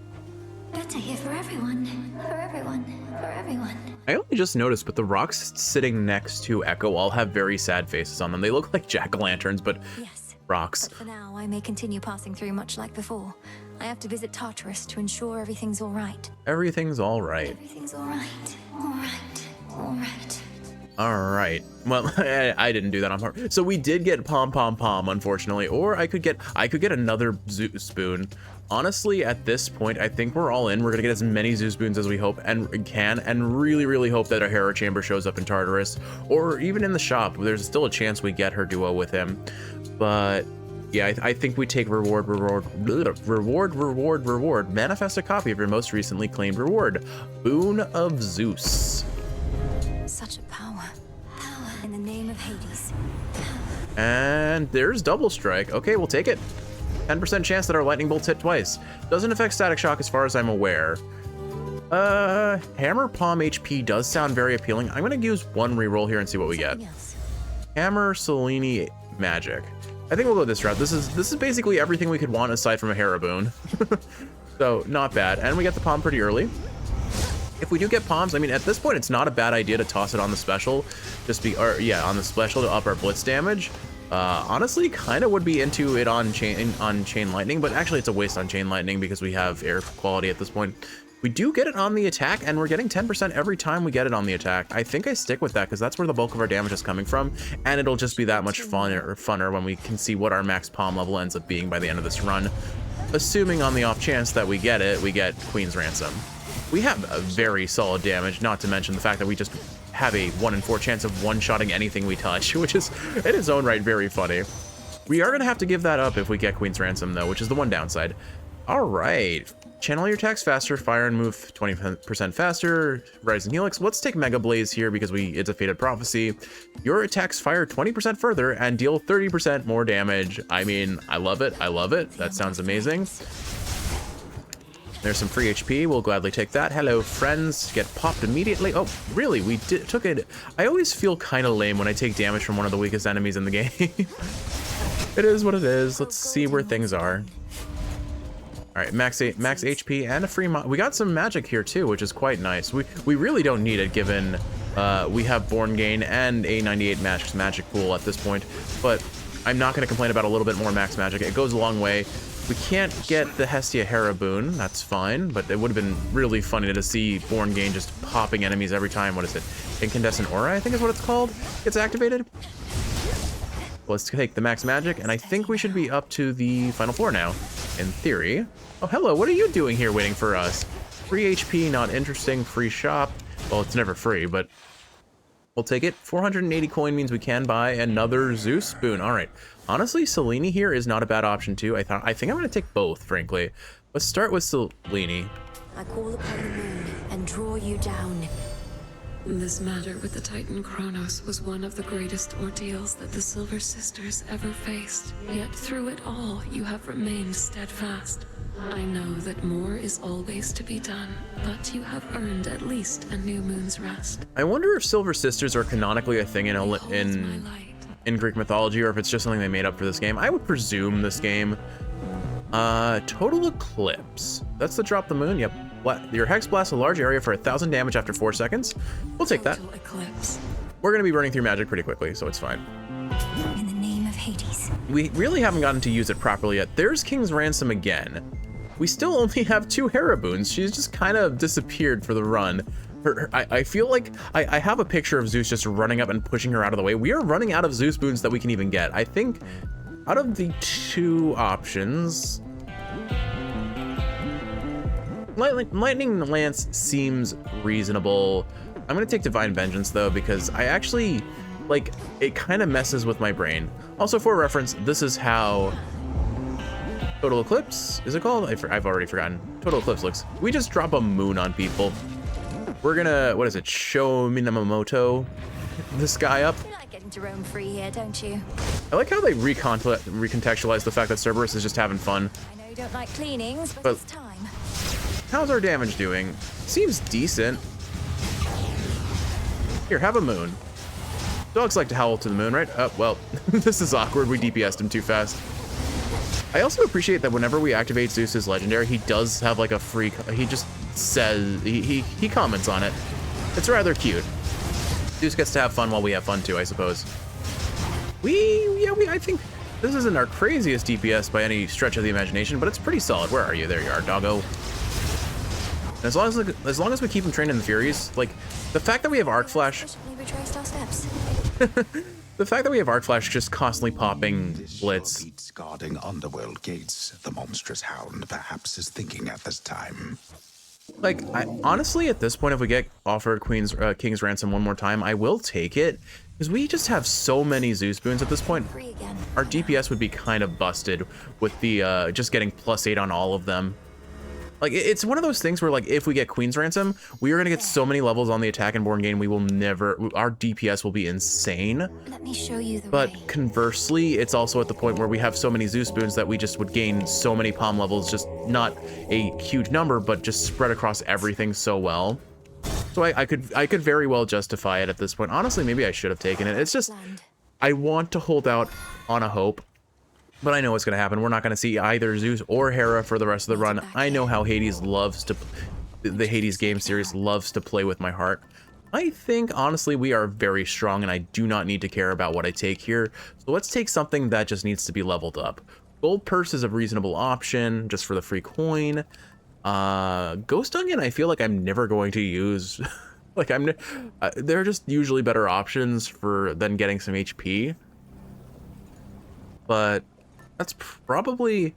Better here for everyone. For everyone. For everyone. I only just noticed, but the rocks sitting next to Echo all have very sad faces on them. They look like jack-o'-lanterns, but yes. Rocks. But for now, I may continue passing through much like before. I have to visit Tartarus to ensure everything's all right. Everything's all right. Everything's all right. All right. All right. All right. Well, I didn't do that on purpose. So we did get Palm, unfortunately, or I could get another Zeus Boon. Honestly, at this point, I think we're all in. We're gonna get as many Zeus Boons as we hope and can, and really hope that a Hera Chamber shows up in Tartarus, or even in the shop. There's still a chance we get her duo with him. But yeah, I think we take reward. Manifest a copy of your most recently claimed reward. Boon of Zeus. Such a power. Power in the name of Hades. And there's double strike. Okay, we'll take it. 10% chance that our lightning bolts hit twice. Doesn't affect static shock as far as I'm aware. Hammer Palm HP does sound very appealing. I'm gonna use one reroll here and see what we get. Hammer Selene Magic. I think we'll go this route. This is basically everything we could want aside from a Hera Boon. So not bad. And we get the Palm pretty early. If we do get Palms, I mean, at this point, it's not a bad idea to toss it on the special, on the special to up our blitz damage. Honestly, kind of would be into it on Chain Lightning, but actually it's a waste on Chain Lightning because we have air quality at this point. We do get it on the attack, and we're getting 10% every time we get it on the attack. I think I stick with that because that's where the bulk of our damage is coming from, and it'll just be that much funner when we can see what our max palm level ends up being by the end of this run. Assuming on the off chance that we get it, we get Queen's Ransom. We have a very solid damage, not to mention the fact that we just have a 1 in 4 chance of one-shotting anything we touch, which is in its own right very funny. We are going to have to give that up if we get Queen's Ransom, though, which is the one downside. All right. Channel your attacks faster, fire and move 20% faster, Rising Helix. Let's take Mega Blaze here because it's a Fated Prophecy. Your attacks fire 20% further and deal 30% more damage. I mean, I love it. I love it. That sounds amazing. There's some free HP. We'll gladly take that. Hello, friends. Get popped immediately. Oh, really? We took it. I always feel kind of lame when I take damage from one of the weakest enemies in the game. It is what it is. Let's see where things are. All right, max HP and a free we got some magic here too, which is quite nice. We really don't need it given we have Born Gain and a 98 magic pool at this point, but I'm not going to complain about a little bit more max magic. It goes a long way. We can't get the Hestia Hera Boon, that's fine, but it would have been really funny to see Born Gain just popping enemies every time. What is it? Incandescent Aura, I think is what it's called, gets activated. Let's take the max magic, and I think we should be up to the final floor now, in theory. Oh, hello, what are you doing here waiting for us? Free HP, not interesting, free shop. Well, it's never free, but we'll take it. 480 coin means we can buy another Zeus Boon. All right, honestly, Selene here is not a bad option too. I think I'm gonna take both, frankly. Let's start with Selene. I call upon the moon and draw you down. This matter with the Titan Kronos was one of the greatest ordeals that the Silver Sisters ever faced. Yet through it all, you have remained steadfast. I know that more is always to be done, but you have earned at least a new moon's rest. I wonder if Silver Sisters are canonically a thing in Greek mythology, or if it's just something they made up for this game. I would presume this game. Total Eclipse. That's the drop the moon. Yep. Your Hex blasts a large area for 1,000 damage after 4 seconds. We'll take that. Eclipse. We're going to be running through magic pretty quickly, so it's fine. In the name of Hades. We really haven't gotten to use it properly yet. There's King's Ransom again. We still only have 2 Hera Boons. She's just kind of disappeared for the run. I feel like I have a picture of Zeus just running up and pushing her out of the way. We are running out of Zeus Boons that we can even get. I think out of the 2 options, Lightning Lance seems reasonable. I'm gonna take Divine Vengeance though, because I actually, like, it kind of messes with my brain. Also, for reference, this is how Total Eclipse, is it called? I've already forgotten. Total Eclipse looks. We just drop a moon on people. We're gonna, what is it, Show Minamoto this guy up. You like getting to roam free here, don't you? I like how they recontextualize the fact that Cerberus is just having fun. I know you don't like cleanings, but it's time. How's our damage doing? Seems decent. Here, have a moon. Dogs like to howl to the moon, right? Oh, well, this is awkward. We DPS'd him too fast. I also appreciate that whenever we activate Zeus's legendary, he does have like a free, he just says, he comments on it. It's rather cute. Zeus gets to have fun while we have fun too, I suppose. I think this isn't our craziest DPS by any stretch of the imagination, but it's pretty solid. Where are you? There you are, doggo. And as long as we keep him trained in the Furies, like the fact that we have Arc Flash, Retraced our steps. the fact that we have Arc Flash just constantly popping Blitz. Beats guarding underworld gates. The monstrous hound perhaps is thinking at this time. Like, honestly, at this point, if we get offered King's Ransom one more time, I will take it. Because we just have so many Zeus boons at this point. Our DPS would be kind of busted with the just getting +8 on all of them. Like, it's one of those things where, like, if we get Queen's Ransom, we are going to get so many levels on the attack and Born Gain, we will never, our DPS will be insane. Let me show you the But way. conversely, it's also at the point where we have so many Zeus boons that we just would gain so many palm levels, just not a huge number, but just spread across everything so well. So I could very well justify it at this point. Honestly, maybe I should have taken it. It's just, I want to hold out on a hope. But I know what's going to happen. We're not going to see either Zeus or Hera for the rest of the run. I know how Hades loves to, the Hades game series loves to play with my heart. I think, honestly, we are very strong and I do not need to care about what I take here. So let's take something that just needs to be leveled up. Gold Purse is a reasonable option just for the free coin. Ghost Onion, I feel like I'm never going to use. Like, they're just usually better options than getting some HP. But that's probably,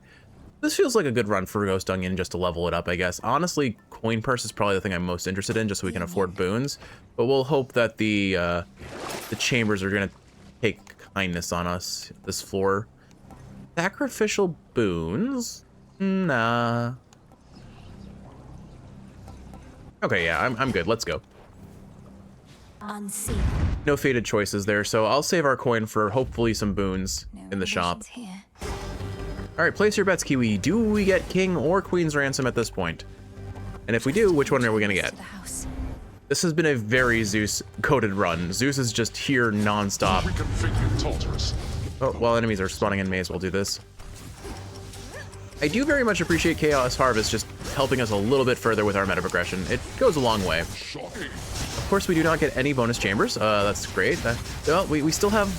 this feels like a good run for Ghost Onion just to level it up, I guess. Honestly, Coin Purse is probably the thing I'm most interested in, just so we can afford boons. But we'll hope that the chambers are gonna take kindness on us this floor. Sacrificial boons? Nah. Okay, yeah, I'm good. Let's go. Unseen. No fated choices there, so I'll save our coin for hopefully some boons in the shop. All right, place your bets, Kiwi. Do we get King or Queen's Ransom at this point? And if we do, which one are we gonna get? This has been a very Zeus-coded run. Zeus is just here non-stop. Oh, while enemies are spawning in, may as well do this. I do very much appreciate Chaos Harvest just helping us a little bit further with our meta progression. It goes a long way. Of course, we do not get any bonus chambers. That's great. Well, we still have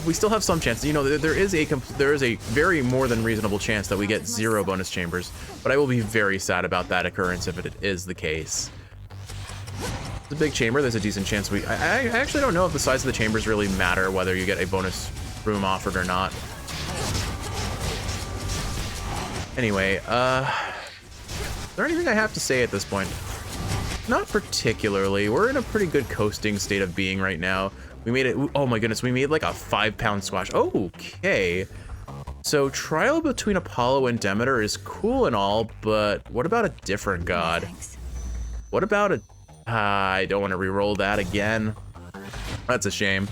some chances. You know, there is a very more than reasonable chance that we get 0 bonus chambers. But I will be very sad about that occurrence if it is the case. It's a big chamber. There's a decent chance I actually don't know if the size of the chambers really matter whether you get a bonus room offered or not. Anyway, is there anything I have to say at this point? Not particularly. We're in a pretty good coasting state of being right now. We made it, oh my goodness, we made like a 5-pound squash. Okay. So trial between Apollo and Demeter is cool and all, but what about a different god? What about a, I don't want to re-roll that again. That's a shame.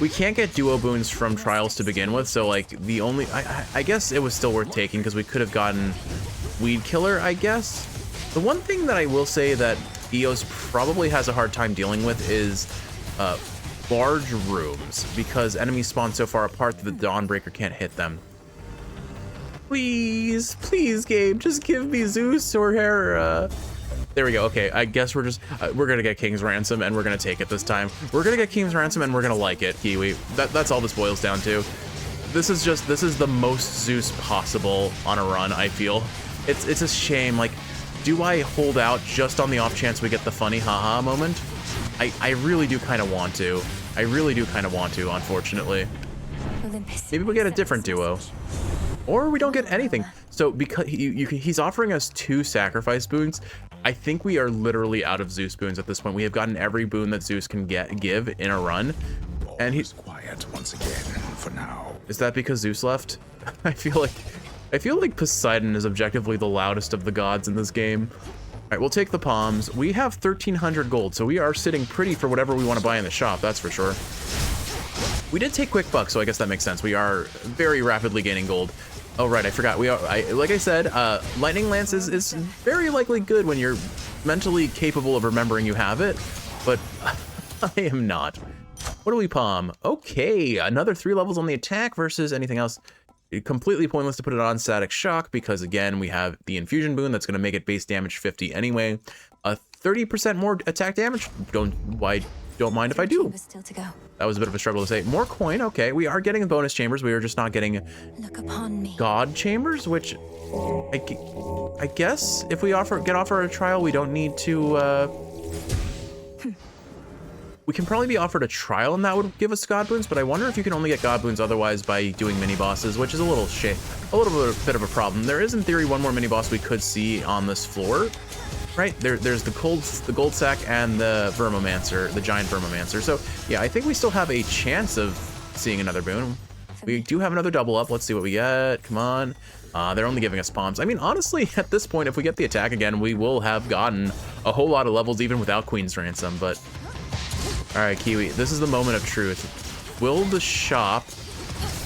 We can't get duo boons from trials to begin with, so like the only, I guess it was still worth taking because we could have gotten Weed Killer, I guess. The one thing that I will say that Eos probably has a hard time dealing with is large rooms, because enemies spawn so far apart that the Dawnbreaker can't hit them. Please, please, game, just give me Zeus or Hera. There we go. Okay, I guess we're gonna get King's Ransom and we're gonna take it this time. We're gonna get King's Ransom and we're gonna like it, Kiwi. That's all this boils down to. This is the most Zeus possible on a run, I feel. It's a shame, like, do I hold out just on the off chance we get the funny haha moment? I really do kind of want to. I really do kind of want to, unfortunately. Maybe we get a different duo. Or we don't get anything. So because he's offering us 2 sacrifice boons, I think we are literally out of Zeus boons at this point. We have gotten every boon that Zeus can give in a run. And he's quiet once again for now. Is that because Zeus left? I feel like Poseidon is objectively the loudest of the gods in this game. All right, we'll take the palms. We have 1,300 gold, so we are sitting pretty for whatever we want to buy in the shop, that's for sure. We did take quick buck, so I guess that makes sense. We are very rapidly gaining gold. Oh, right, I forgot. Like I said, Lightning Lance is very likely good when you're mentally capable of remembering you have it, but I am not. What do we palm? Okay, another 3 levels on the attack versus anything else. Completely pointless to put it on static shock because again we have the infusion boon that's going to make it base damage 50 anyway. 30% more attack damage. Don't mind if I do. Still to go. That was a bit of a struggle to say. More coin. Okay, we are getting bonus chambers. We are just not getting god chambers, which I guess if we get offered a trial, we don't need to. We can probably be offered a trial and that would give us god boons, but I wonder if you can only get god boons otherwise by doing mini bosses, which is a little bit of a problem. There is in theory one more mini boss we could see on this floor, right? There's the gold sack and the vermomancer, the giant vermomancer. So yeah, I think we still have a chance of seeing another boon. We do have another double up. Let's see what we get. Come on. They're only giving us palms. I mean, honestly, at this point, if we get the attack again, we will have gotten a whole lot of levels even without Queen's Ransom, but all right, Kiwi, this is the moment of truth. Will the shop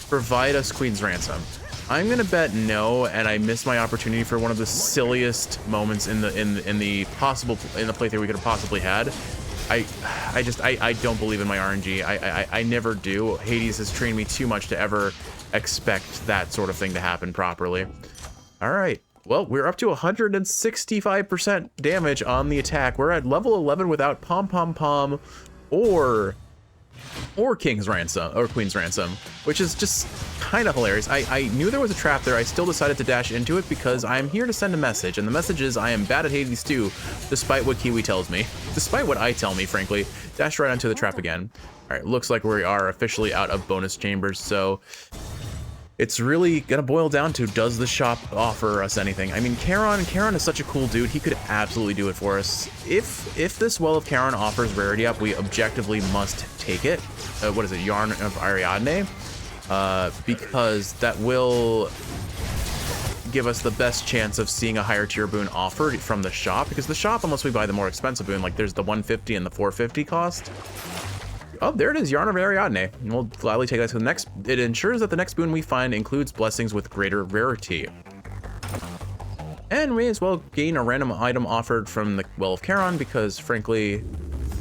provide us Queen's Ransom? I'm gonna bet no, and I missed my opportunity for one of the silliest moments in the playthrough we could have possibly had. I don't believe in my RNG. I never do. Hades has trained me too much to ever expect that sort of thing to happen properly. All right. Well, we're up to 165% damage on the attack. We're at level 11 without Pom Pom Pom or King's Ransom or Queen's Ransom, which is just kind of hilarious. I knew there was a trap there. I still decided to dash into it because I'm here to send a message, and the message is I am bad at Hades 2, despite what Kiwi tells me, despite what I tell me, frankly. Dash right onto the trap again. All right, looks like we are officially out of bonus chambers, so it's really gonna boil down to, does the shop offer us anything? I mean, Charon is such a cool dude. He could absolutely do it for us. If this Well of Charon offers rarity up, we objectively must take it. What is it, Yarn of Ariadne? Because that will give us the best chance of seeing a higher tier boon offered from the shop. Because the shop, unless we buy the more expensive boon, like there's the 150 and the 450 cost. Oh, there it is, Yarn of Ariadne. And we'll gladly take that to the next. It ensures that the next boon we find includes blessings with greater rarity. And we may as well gain a random item offered from the Well of Charon because, frankly,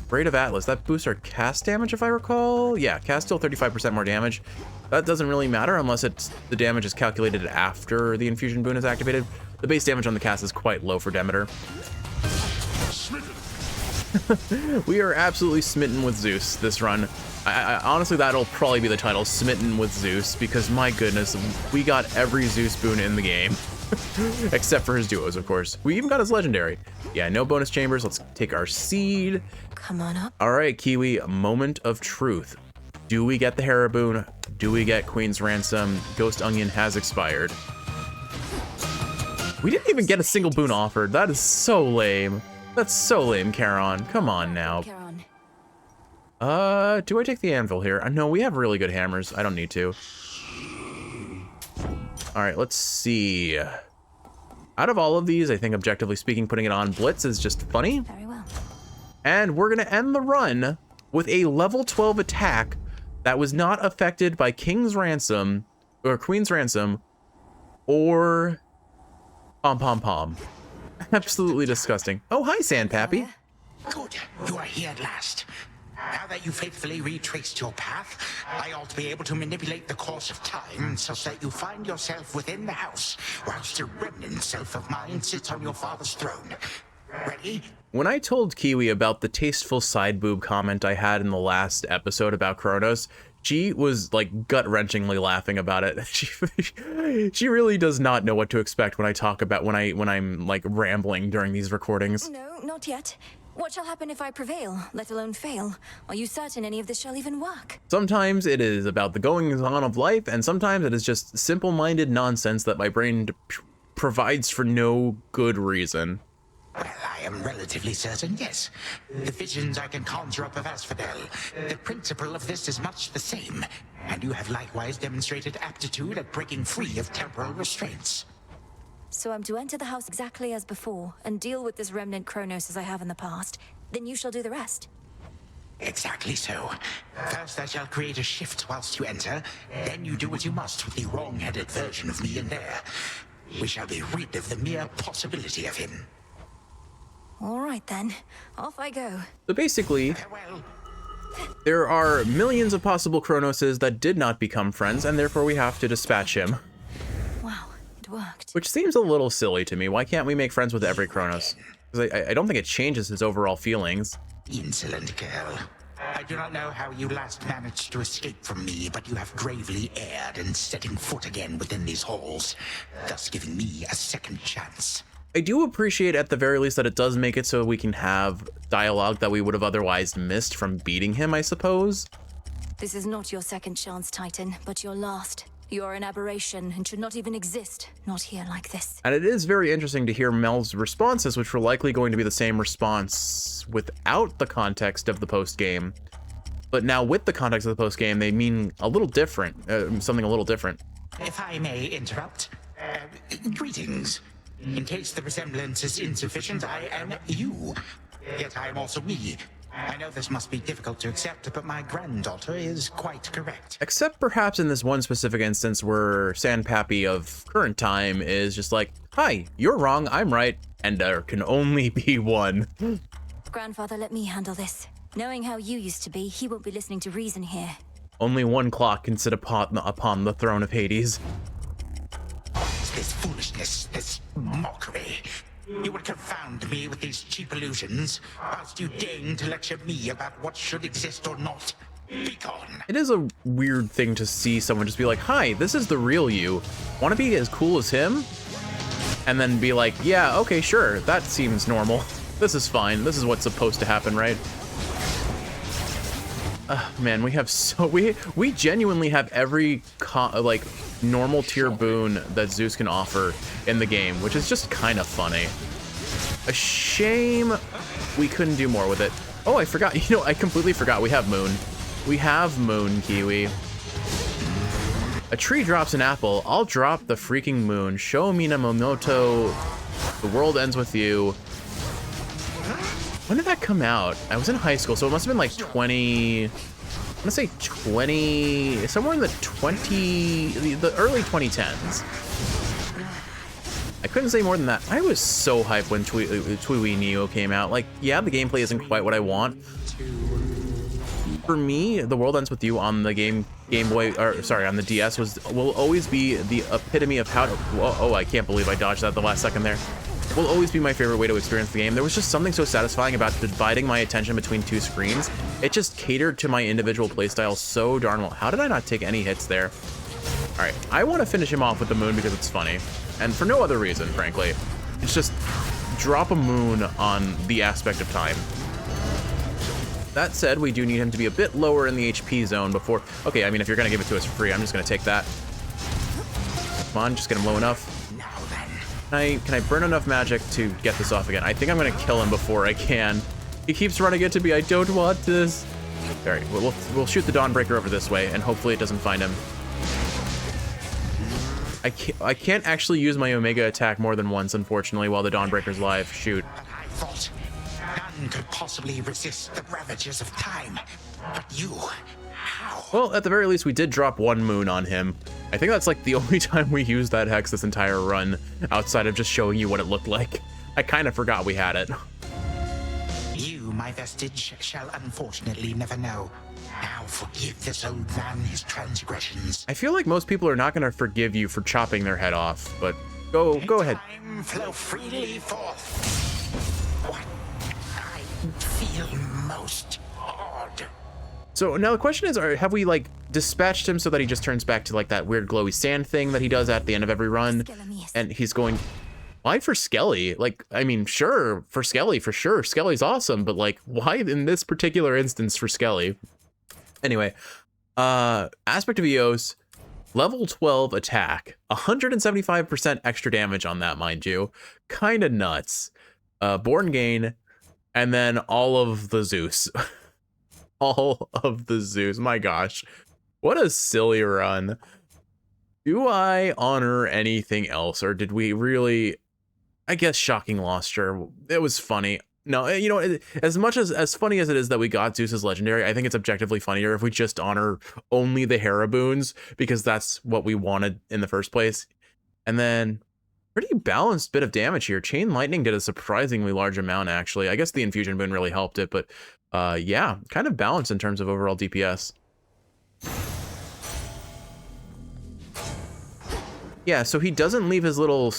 Braid of Atlas, that boosts our cast damage if I recall? Yeah, cast still 35% more damage. That doesn't really matter unless the damage is calculated after the infusion boon is activated. The base damage on the cast is quite low for Demeter. We are absolutely smitten with Zeus this run. I honestly, that'll probably be the title, Smitten with Zeus, because my goodness, we got every Zeus boon in the game. Except for his duos, of course. We even got his legendary. Yeah, no bonus chambers. Let's take our seed. Come on up. All right, Kiwi, moment of truth. Do we get the Hera boon? Do we get Queen's Ransom? Ghost Onion has expired. We didn't even get a single boon offered. That is so lame. That's so lame, Charon. Come on now. Do I take the anvil here? No, we have really good hammers. I don't need to. All right, let's see. Out of all of these, I think objectively speaking, putting it on Blitz is just funny. Very well. And we're gonna end the run with a level 12 attack that was not affected by King's Ransom or Queen's Ransom or Pom Pom Pom. Absolutely disgusting. Oh, hi, Sandpappy. Good, you are here at last. Now that you faithfully retraced your path, I ought to be able to manipulate the course of time such that you find yourself within the house, whilst a remnant self of mine sits on your father's throne. Ready? When I told Kiwi about the tasteful side boob comment I had in the last episode about Kronos, she was like gut-wrenchingly laughing about it. She really does not know what to expect when I talk about when I'm like rambling during these recordings. No, not yet. What shall happen if I prevail, let alone fail? Are you certain any of this shall even work? Sometimes it is about the goings-on of life, and sometimes it is just simple-minded nonsense that my brain provides for no good reason. Well, I am relatively certain, yes. The visions I can conjure up of Asphodel, the principle of this is much the same, and you have likewise demonstrated aptitude at breaking free of temporal restraints. So I'm to enter the house exactly as before, and deal with this remnant Kronos as I have in the past. Then you shall do the rest. Exactly so. First I shall create a shift whilst you enter, then you do what you must with the wrong-headed version of me in there. We shall be rid of the mere possibility of him. All right then, off I go. So basically, there are millions of possible Kronoses that did not become friends, and therefore we have to dispatch him. Wow, it worked. Which seems a little silly to me. Why can't we make friends with every Kronos? Because I don't think it changes his overall feelings. Insolent girl. I do not know how you last managed to escape from me, but you have gravely erred in setting foot again within these halls, thus giving me a second chance. I do appreciate at the very least that it does make it so we can have dialogue that we would have otherwise missed from beating him, I suppose. This is not your second chance, Titan, but your last. You are an aberration and should not even exist, not here like this. And it is very interesting to hear Mel's responses, which were likely going to be the same response without the context of the post-game. But now with the context of the post-game, they mean a little different, something a little different. If I may interrupt, greetings. In case the resemblance is insufficient, I am you. Yet I am also me. I know this must be difficult to accept, but my granddaughter is quite correct. Except perhaps in this one specific instance where Sandpappy of current time is just like, hi, you're wrong, I'm right, and there can only be one. Grandfather, let me handle this. Knowing how you used to be, he won't be listening to reason here. Only one clock can sit upon the throne of Hades. This foolishness, this mockery. You would confound me with these cheap illusions, whilst you deign to lecture me about what should exist or not. Be gone. It is a weird thing to see someone just be like, hi, this is the real you. Want to be as cool as him? And then be like, yeah, okay, sure, that seems normal. This is fine. This is what's supposed to happen, right? Man, we have so we genuinely have every like normal tier boon that Zeus can offer in the game, which is just kind of funny. A shame we couldn't do more with it. Oh, I forgot. You know, I completely forgot we have Moon. We have Moon, Kiwi. A tree drops an apple. I'll drop the freaking moon. Show Minamoto. The world ends with you. When did that come out? I was in high school, so it must have been like 20... I'm gonna say 20... Somewhere in the early 2010s. I couldn't say more than that. I was so hyped when Twiwi Neo came out. Like, yeah, the gameplay isn't quite what I want. For me, The World Ends With You on the Game Boy, or sorry, on the DS will always be the epitome of how to... Oh, I can't believe I dodged that the last second there. Will always be my favorite way to experience the game. There was just something so satisfying about dividing my attention between two screens. It just catered to my individual playstyle so darn well. How did I not take any hits there? All right, I want to finish him off with the moon because it's funny. And for no other reason, frankly. It's just drop a moon on the aspect of time. That said, we do need him to be a bit lower in the HP zone before... Okay, I mean, if you're going to give it to us for free, I'm just going to take that. Come on, just get him low enough. Can I burn enough magic to get this off again? I think I'm going to kill him before I can. He keeps running into me. I don't want this. All right, we'll shoot the Dawnbreaker over this way, and hopefully it doesn't find him. I can't actually use my Omega attack more than once, unfortunately, while the Dawnbreaker's live. Shoot. I thought none could possibly resist the ravages of time. But you, how? Well, at the very least, we did drop one moon on him. I think that's like the only time we used that hex this entire run, outside of just showing you what it looked like. I kind of forgot we had it. You, my vestige, shall unfortunately never know. Now forgive this old man his transgressions. I feel like most people are not going to forgive you for chopping their head off, but go ahead. Time flow freely forth. What I feel most odd. So now the question is, have we like dispatched him so that he just turns back to like that weird glowy sand thing that he does at the end of every run? And he's going, why for Skelly? Like, I mean, sure, for Skelly, for sure. Skelly's awesome, but like, why in this particular instance for Skelly? Anyway, aspect of Eos, level 12 attack, 175% extra damage on that, mind you. Kind of nuts. Born Gain, and then all of the Zeus. All of the Zeus. My gosh. What a silly run. Do I honor anything else, or did we really... I guess shocking loss, sure. It was funny. No, you know, as much as funny as it is that we got Zeus's legendary, I think it's objectively funnier if we just honor only the Hera boons, because that's what we wanted in the first place. And then, pretty balanced bit of damage here. Chain Lightning did a surprisingly large amount, actually. I guess the Infusion boon really helped it, but yeah, kind of balanced in terms of overall DPS. Yeah, so he doesn't leave his little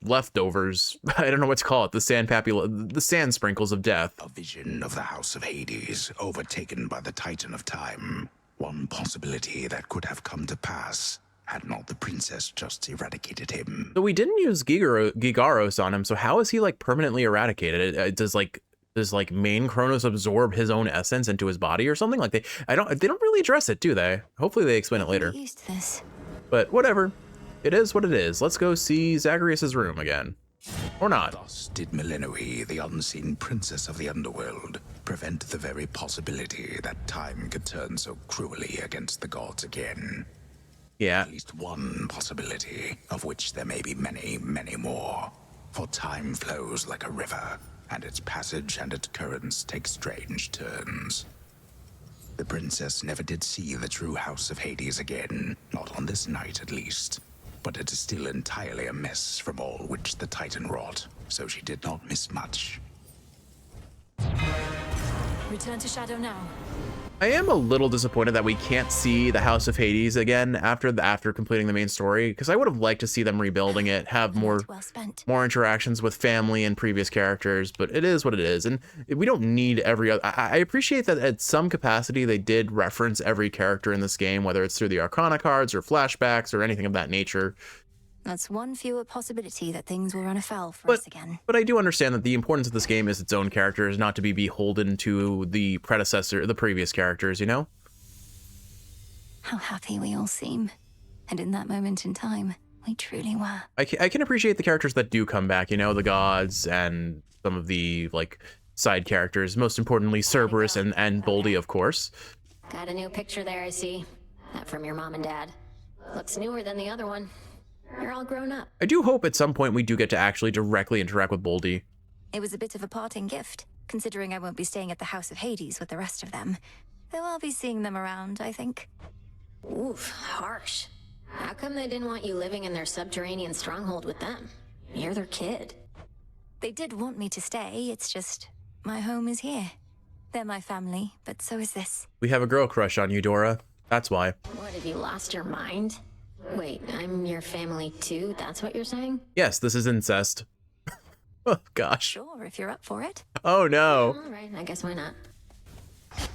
leftovers. I don't know what to call it. The sand sprinkles of death. A vision of the House of Hades, overtaken by the Titan of Time. One possibility that could have come to pass had not the princess just eradicated him. So we didn't use Gigaros on him. So how is he like permanently eradicated? Does main Kronos absorb his own essence into his body or something? Like they don't really address it, do they? Hopefully they explain it later. Used to this. But whatever. It is what it is. Let's go see Zagreus' room again. Or not. Thus did Melinoe, the unseen princess of the underworld, prevent the very possibility that time could turn so cruelly against the gods again. Yeah. At least one possibility, of which there may be many, many more. For time flows like a river, and its passage and its currents take strange turns. The princess never did see the true House of Hades again, not on this night at least. But it is still entirely a mess from all which the Titan wrought, so she did not miss much. Return to Shadow now. I am a little disappointed that we can't see the House of Hades again after completing the main story, because I would have liked to see them rebuilding it, have more interactions with family and previous characters, but it is what it is, and we don't need every other... I appreciate that at some capacity they did reference every character in this game, whether it's through the Arcana cards or flashbacks or anything of that nature. That's one fewer possibility that things will run afoul for us again. But I do understand that the importance of this game is its own characters, not to be beholden to the previous characters, you know? How happy we all seem. And in that moment in time, we truly were. I can appreciate the characters that do come back, you know, the gods and some of the, like, side characters. Most importantly, Cerberus and Boldy, of course. Got a new picture there, I see. That from your mom and dad. Looks newer than the other one. You're all grown up. I do hope at some point we do get to actually directly interact with Boldy. It was a bit of a parting gift, considering I won't be staying at the House of Hades with the rest of them. Though I'll be seeing them around, I think. Oof, harsh. How come they didn't want you living in their subterranean stronghold with them? You're their kid. They did want me to stay, it's just my home is here. They're my family, but so is this. We have a girl crush on you, Dora. That's why. What, have you lost your mind? Wait, I'm your family too? That's what you're saying? Yes, this is incest. Oh, gosh. Sure, if you're up for it. Oh, no. All right, I guess why not.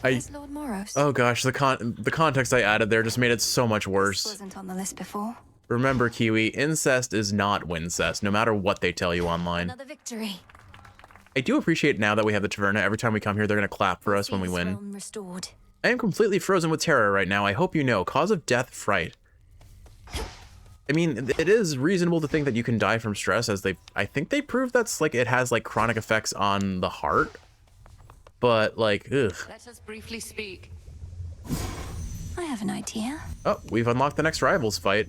Where's Lord Moros? Oh, gosh, the context I added there just made it so much worse. This wasn't on the list before. Remember, Kiwi, incest is not wincest, no matter what they tell you online. Another victory. I do appreciate now that we have the Taverna. Every time we come here, they're going to clap for us when we win. Restored. I am completely frozen with terror right now. I hope you know. Cause of death, fright. I mean, it is reasonable to think that you can die from stress, as I think they proved that's like, it has like chronic effects on the heart. But like, ugh. Let us briefly speak. I have an idea. Oh, we've unlocked the next rivals fight.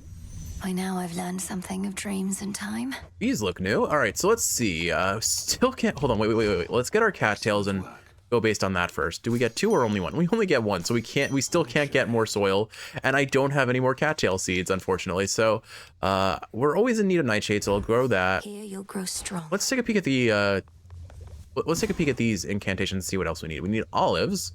By now I've learned something of dreams and time. These look new. All right, so let's see. Still can't, hold on, wait. Let's get our cattails and go based on that first. Do we get 2 or only 1? We only get 1, so we still can't get more soil, and I don't have any more cattail seeds, unfortunately. So we're always in need of nightshade, so I'll grow that. Here you'll grow strong. Let's take a peek at the let's take a peek at these incantations and see what else we need. We need olives.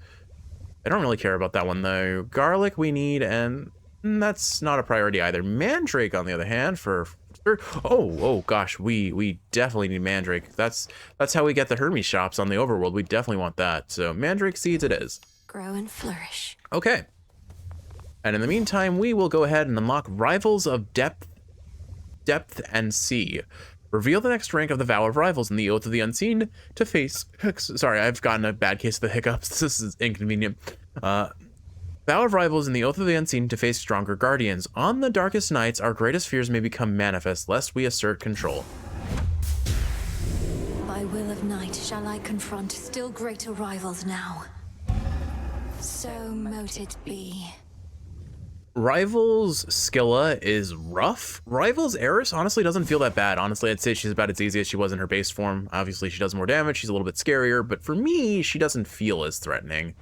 I don't really care about that one though. Garlic we need, and that's not a priority either. Mandrake, on the other hand, for sure. Oh gosh, we definitely need mandrake. That's how we get the Hermes shops on the overworld. We definitely want that. So mandrake seeds it is. Grow and flourish. Okay. And in the meantime, we will go ahead and unlock Rivals of Depth and Sea. Reveal the next rank of the Vow of Rivals in the Oath of the Unseen to face... Sorry, I've gotten a bad case of the hiccups. This is inconvenient. Vow of Rivals in the Oath of the Unseen to face stronger guardians. On the darkest nights, our greatest fears may become manifest, lest we assert control. night shall I confront still greater rivals now. So mote it be. Rivals Skilla is rough. Rivals Eris honestly doesn't feel that bad. Honestly, I'd say she's about as easy as she was in her base form. Obviously, she does more damage. She's a little bit scarier, but for me, she doesn't feel as threatening.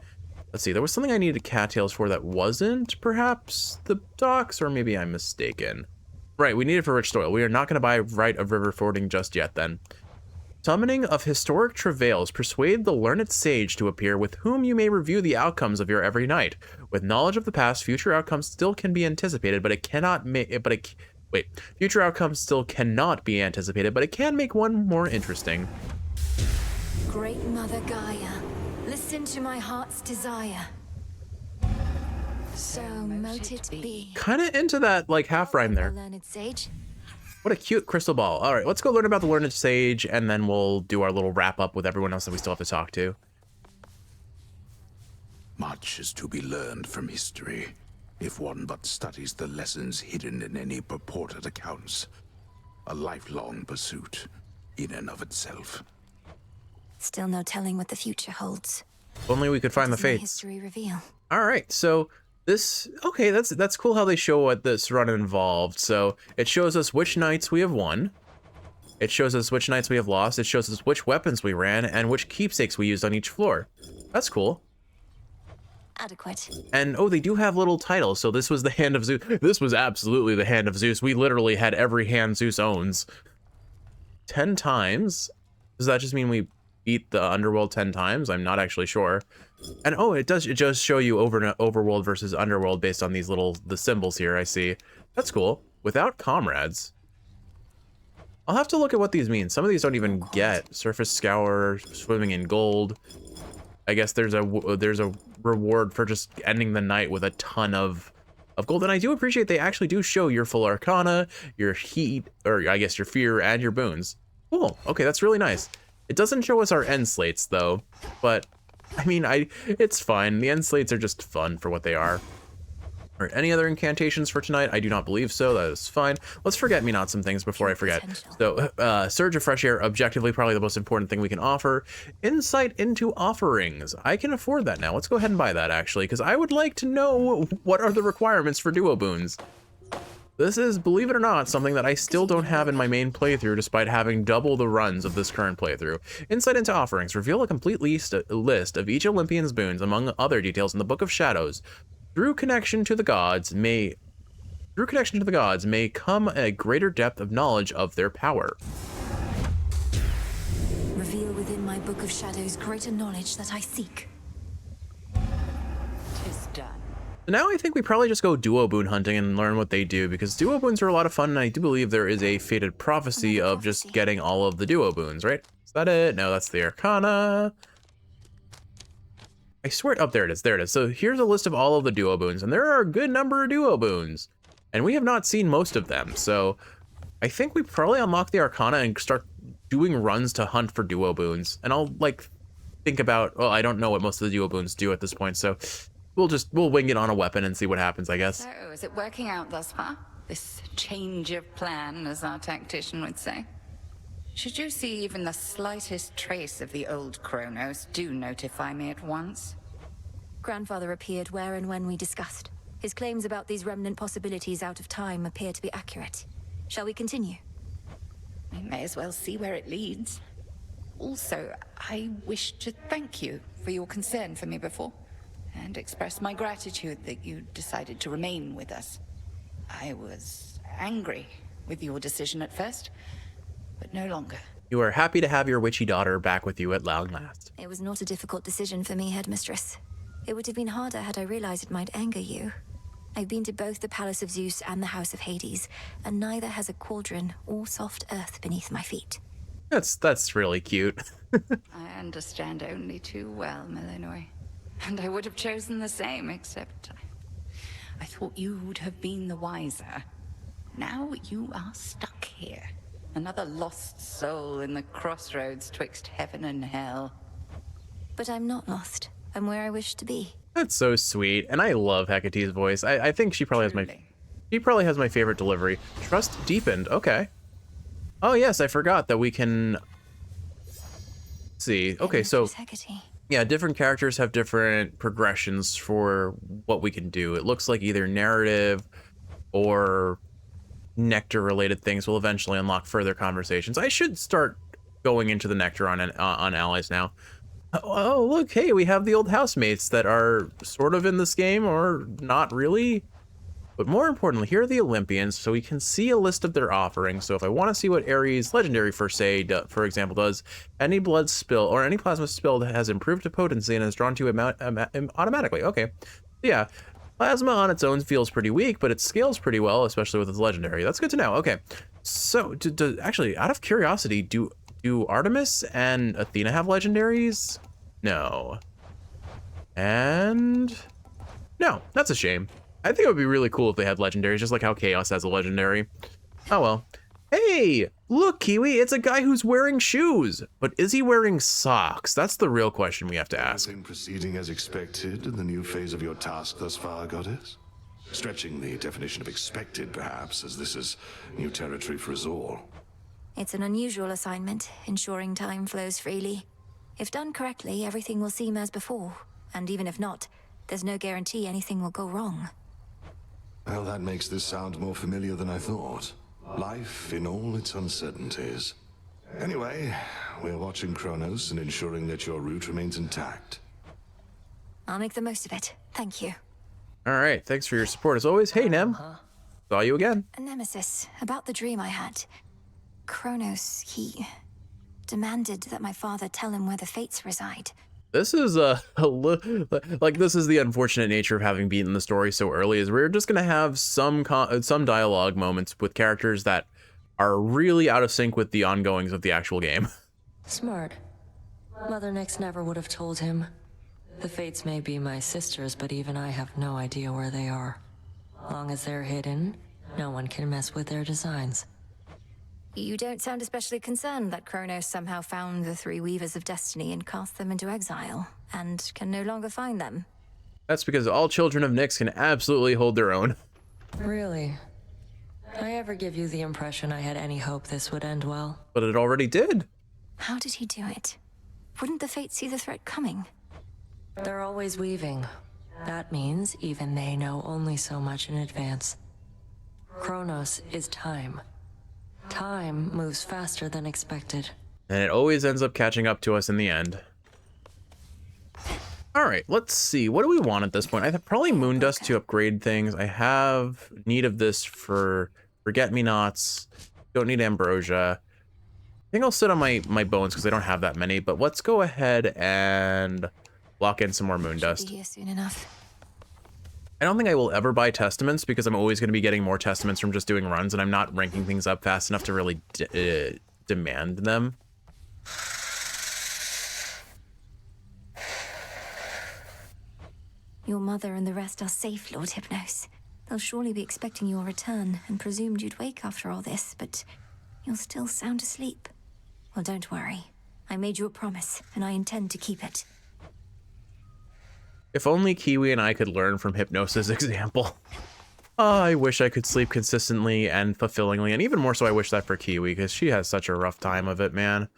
Let's see, there was something I needed cattails for that wasn't perhaps the docks, or maybe I'm mistaken. Right, we need it for rich soil. We are not going to buy right of river fording just yet then. Summoning of historic travails. Persuade the learned sage to appear with whom you may review the outcomes of your every night. With knowledge of the past, future outcomes still can be anticipated, but it cannot make. Future outcomes still cannot be anticipated, but it can make one more interesting. Great Mother Gaia, listen to my heart's desire. So mote it be. Kind of into that like half rhyme there. Learned sage. What a cute crystal ball. All right, let's go learn about the learned sage, and then we'll do our little wrap up with everyone else that we still have to talk to. Much is to be learned from history, if one but studies the lessons hidden in any purported accounts. A lifelong pursuit, in and of itself. Still no telling what the future holds. If only we could find the fates. History reveal. All right, so this, okay, that's cool how they show what this run involved. So it shows us which nights we have won. It shows us which nights we have lost. It shows us which weapons we ran and which keepsakes we used on each floor. That's cool. Adequate. And oh, they do have little titles. So this was the Hand of Zeus. This was absolutely the Hand of Zeus. We literally had every hand Zeus owns. 10 times. Does that just mean we beat the underworld 10 times? I'm not actually sure. And oh, it does show you overworld versus underworld based on these the symbols here. I see. That's cool. Without comrades. I'll have to look at what these mean. Some of these don't even get. Surface scour, swimming in gold. I guess there's a reward for just ending the night with a ton of gold. And I do appreciate they actually do show your full arcana, your heat, or I guess your fear, and your boons. Cool. Okay, that's really nice. It doesn't show us our end slates though, but I mean, it's fine. The end slates are just fun for what they are. All right, any other incantations for tonight? I do not believe so. That is fine. Let's forget me not some things before I forget. So, Surge of Fresh Air, objectively probably the most important thing we can offer. Insight into offerings. I can afford that now. Let's go ahead and buy that actually, because I would like to know what are the requirements for duo boons. This is, believe it or not, something that I still don't have in my main playthrough despite having double the runs of this current playthrough. Insight into offerings. Reveal a complete list of each Olympian's boons, among other details in the Book of Shadows. Through connection to the gods may come a greater depth of knowledge of their power. Reveal within my Book of Shadows greater knowledge that I seek. 'Tis done. Now I think we probably just go duo boon hunting and learn what they do, because duo boons are a lot of fun, and I do believe there is a fated prophecy of just getting all of the duo boons, right? Is that it? No, that's the Arcana. I swear, oh, there it is, there it is. So here's a list of all of the duo boons, and there are a good number of duo boons, and we have not seen most of them. So I think we probably unlock the Arcana and start doing runs to hunt for duo boons. And I'll like think about, well, I don't know what most of the duo boons do at this point, so we'll wing it on a weapon and see what happens, I guess. So, is it working out thus far? This change of plan, as our tactician would say? Should you see even the slightest trace of the old Kronos, do notify me at once. Grandfather appeared where and when we discussed. His claims about these remnant possibilities out of time appear to be accurate. Shall we continue? We may as well see where it leads. Also, I wish to thank you for your concern for me before, and express my gratitude that you decided to remain with us. I was angry with your decision at first, but no longer. You are happy to have your witchy daughter back with you at long last. It was not a difficult decision for me, Headmistress. It would have been harder had I realized it might anger you. I've been to both the Palace of Zeus and the House of Hades, and neither has a cauldron or soft earth beneath my feet. That's really cute. I understand only too well, Melinoy. And I would have chosen the same, except I thought you would have been the wiser. Now you are stuck here. Another lost soul in the crossroads twixt heaven and hell. But I'm not lost. I'm where I wish to be. That's so sweet, and I love Hecate's voice. I think she probably has my favorite delivery. Trust deepened. Okay. Oh yes, I forgot that we can see. Okay, so yeah, different characters have different progressions for what we can do. It looks like either narrative or nectar related things will eventually unlock further conversations. I should start going into the nectar on allies now. Oh, look, hey, we have the old housemates that are sort of in this game or not really. But more importantly, here are the Olympians, so we can see a list of their offerings. So if I want to see what Ares Legendary for example, does, any blood spill or any plasma spilled has improved to potency and is drawn to automatically. Okay, yeah, plasma on its own feels pretty weak, but it scales pretty well, especially with its legendary. That's good to know. Okay, so actually, out of curiosity, do Artemis and Athena have legendaries? No. And no, that's a shame. I think it would be really cool if they had legendaries, just like how Chaos has a legendary. Oh well. Hey, look, Kiwi, it's a guy who's wearing shoes. But is he wearing socks? That's the real question we have to ask. Everything proceeding as expected in the new phase of your task thus far, Goddess? Stretching the definition of expected, perhaps, as this is new territory for us all. It's an unusual assignment, ensuring time flows freely. If done correctly, everything will seem as before. And even if not, there's no guarantee anything will go wrong. Well, that makes this sound more familiar than I thought. Life in all its uncertainties. Anyway, we're watching Kronos and ensuring that your route remains intact. I'll make the most of it. Thank you. All right, thanks for your support as always. Hey, Nem. Saw you again. Nemesis, about the dream I had. Kronos, he demanded that my father tell him where the fates reside. This is this is the unfortunate nature of having beaten the story so early, is we're just gonna have some dialogue moments with characters that are really out of sync with the ongoings of the actual game. Smart. Mother Nyx never would have told him. The fates may be my sisters, but even I have no idea where they are. Long as they're hidden, no one can mess with their designs. You don't sound especially concerned that Kronos somehow found the three Weavers of Destiny and cast them into exile, and can no longer find them. That's because all children of Nyx can absolutely hold their own. Really? I ever give you the impression I had any hope this would end well? But it already did. How did he do it? Wouldn't the fates see the threat coming? They're always weaving. That means even they know only so much in advance. Kronos is time. Time moves faster than expected. And it always ends up catching up to us in the end. All right, let's see. What do we want at this point? I have probably Moondust to upgrade things. I have need of this for Forget-Me-Nots. Don't need Ambrosia. I think I'll sit on my bones because I don't have that many. But let's go ahead and lock in some more Moondust. Should be here soon enough. I don't think I will ever buy Testaments because I'm always going to be getting more Testaments from just doing runs, and I'm not ranking things up fast enough to really demand them. Your mother and the rest are safe, Lord Hypnos. They'll surely be expecting your return and presumed you'd wake after all this, but you're still sound asleep. Well, don't worry. I made you a promise, and I intend to keep it. If only Kiwi and I could learn from Hypnos' example. I wish I could sleep consistently and fulfillingly, and even more so I wish that for Kiwi, because she has such a rough time of it, man.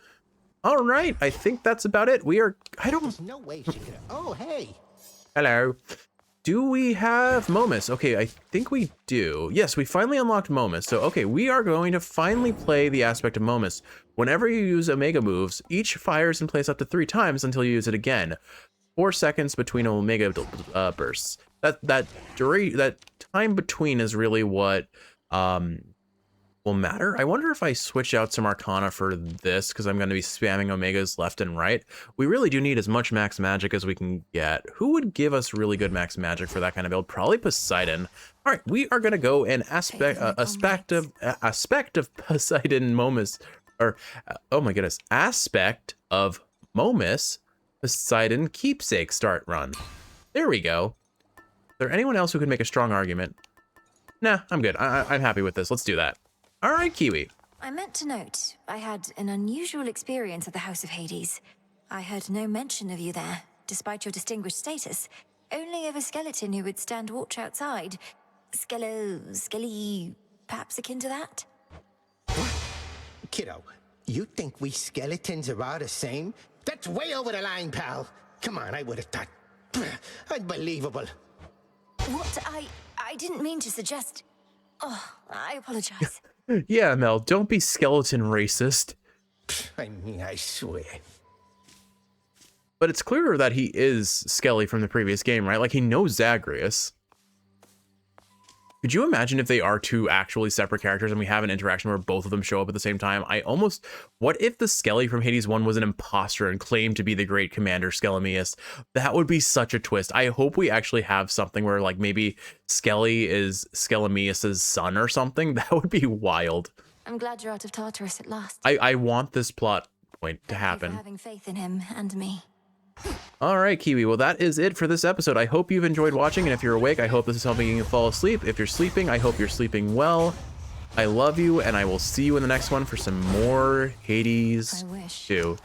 All right, I think that's about it. There's no way she could. Oh, hey. Hello. Do we have Momus? Okay, I think we do. Yes, we finally unlocked Momus. So, okay, we are going to finally play the aspect of Momus. Whenever you use Omega moves, each fires in place up to 3 times until you use it again. 4 seconds between Omega bursts. That time between is really what will matter. I wonder if I switch out some Arcana for this, because I'm going to be spamming Omegas left and right. We really do need as much max magic as we can get. Who would give us really good max magic for that kind of build? Probably Poseidon. All right, we are going to go and aspect of Poseidon Momus, or oh my goodness, aspect of Momus Poseidon keepsake start run. There we go. Is there anyone else who could make a strong argument? Nah, I'm good. I'm happy with this. Let's do that. All right, Kiwi. I meant to note, I had an unusual experience at the House of Hades. I heard no mention of you there, despite your distinguished status. Only of a skeleton who would stand watch outside. Skelly, perhaps akin to that? Kiddo, you think we skeletons are all the same? That's way over the line, pal. Come on, I would have thought. Unbelievable. What? I didn't mean to suggest... Oh, I apologize. Yeah, Mel, don't be skeleton racist. I mean, I swear. But it's clearer that he is Skelly from the previous game, right? Like, he knows Zagreus. Could you imagine if they are two actually separate characters and we have an interaction where both of them show up at the same time? What if the Skelly from Hades 1 was an imposter and claimed to be the great commander Skelemius? That would be such a twist. I hope we actually have something where, like, maybe Skelly is Skelemius's son or something. That would be wild. I'm glad you're out of Tartarus at last. I want this plot point to happen. Thank you for having faith in him and me. All right, Kiwi. Well, that is it for this episode. I hope you've enjoyed watching, and if you're awake, I hope this is helping you fall asleep. If you're sleeping, I hope you're sleeping well. I love you, and I will see you in the next one for some more Hades 2.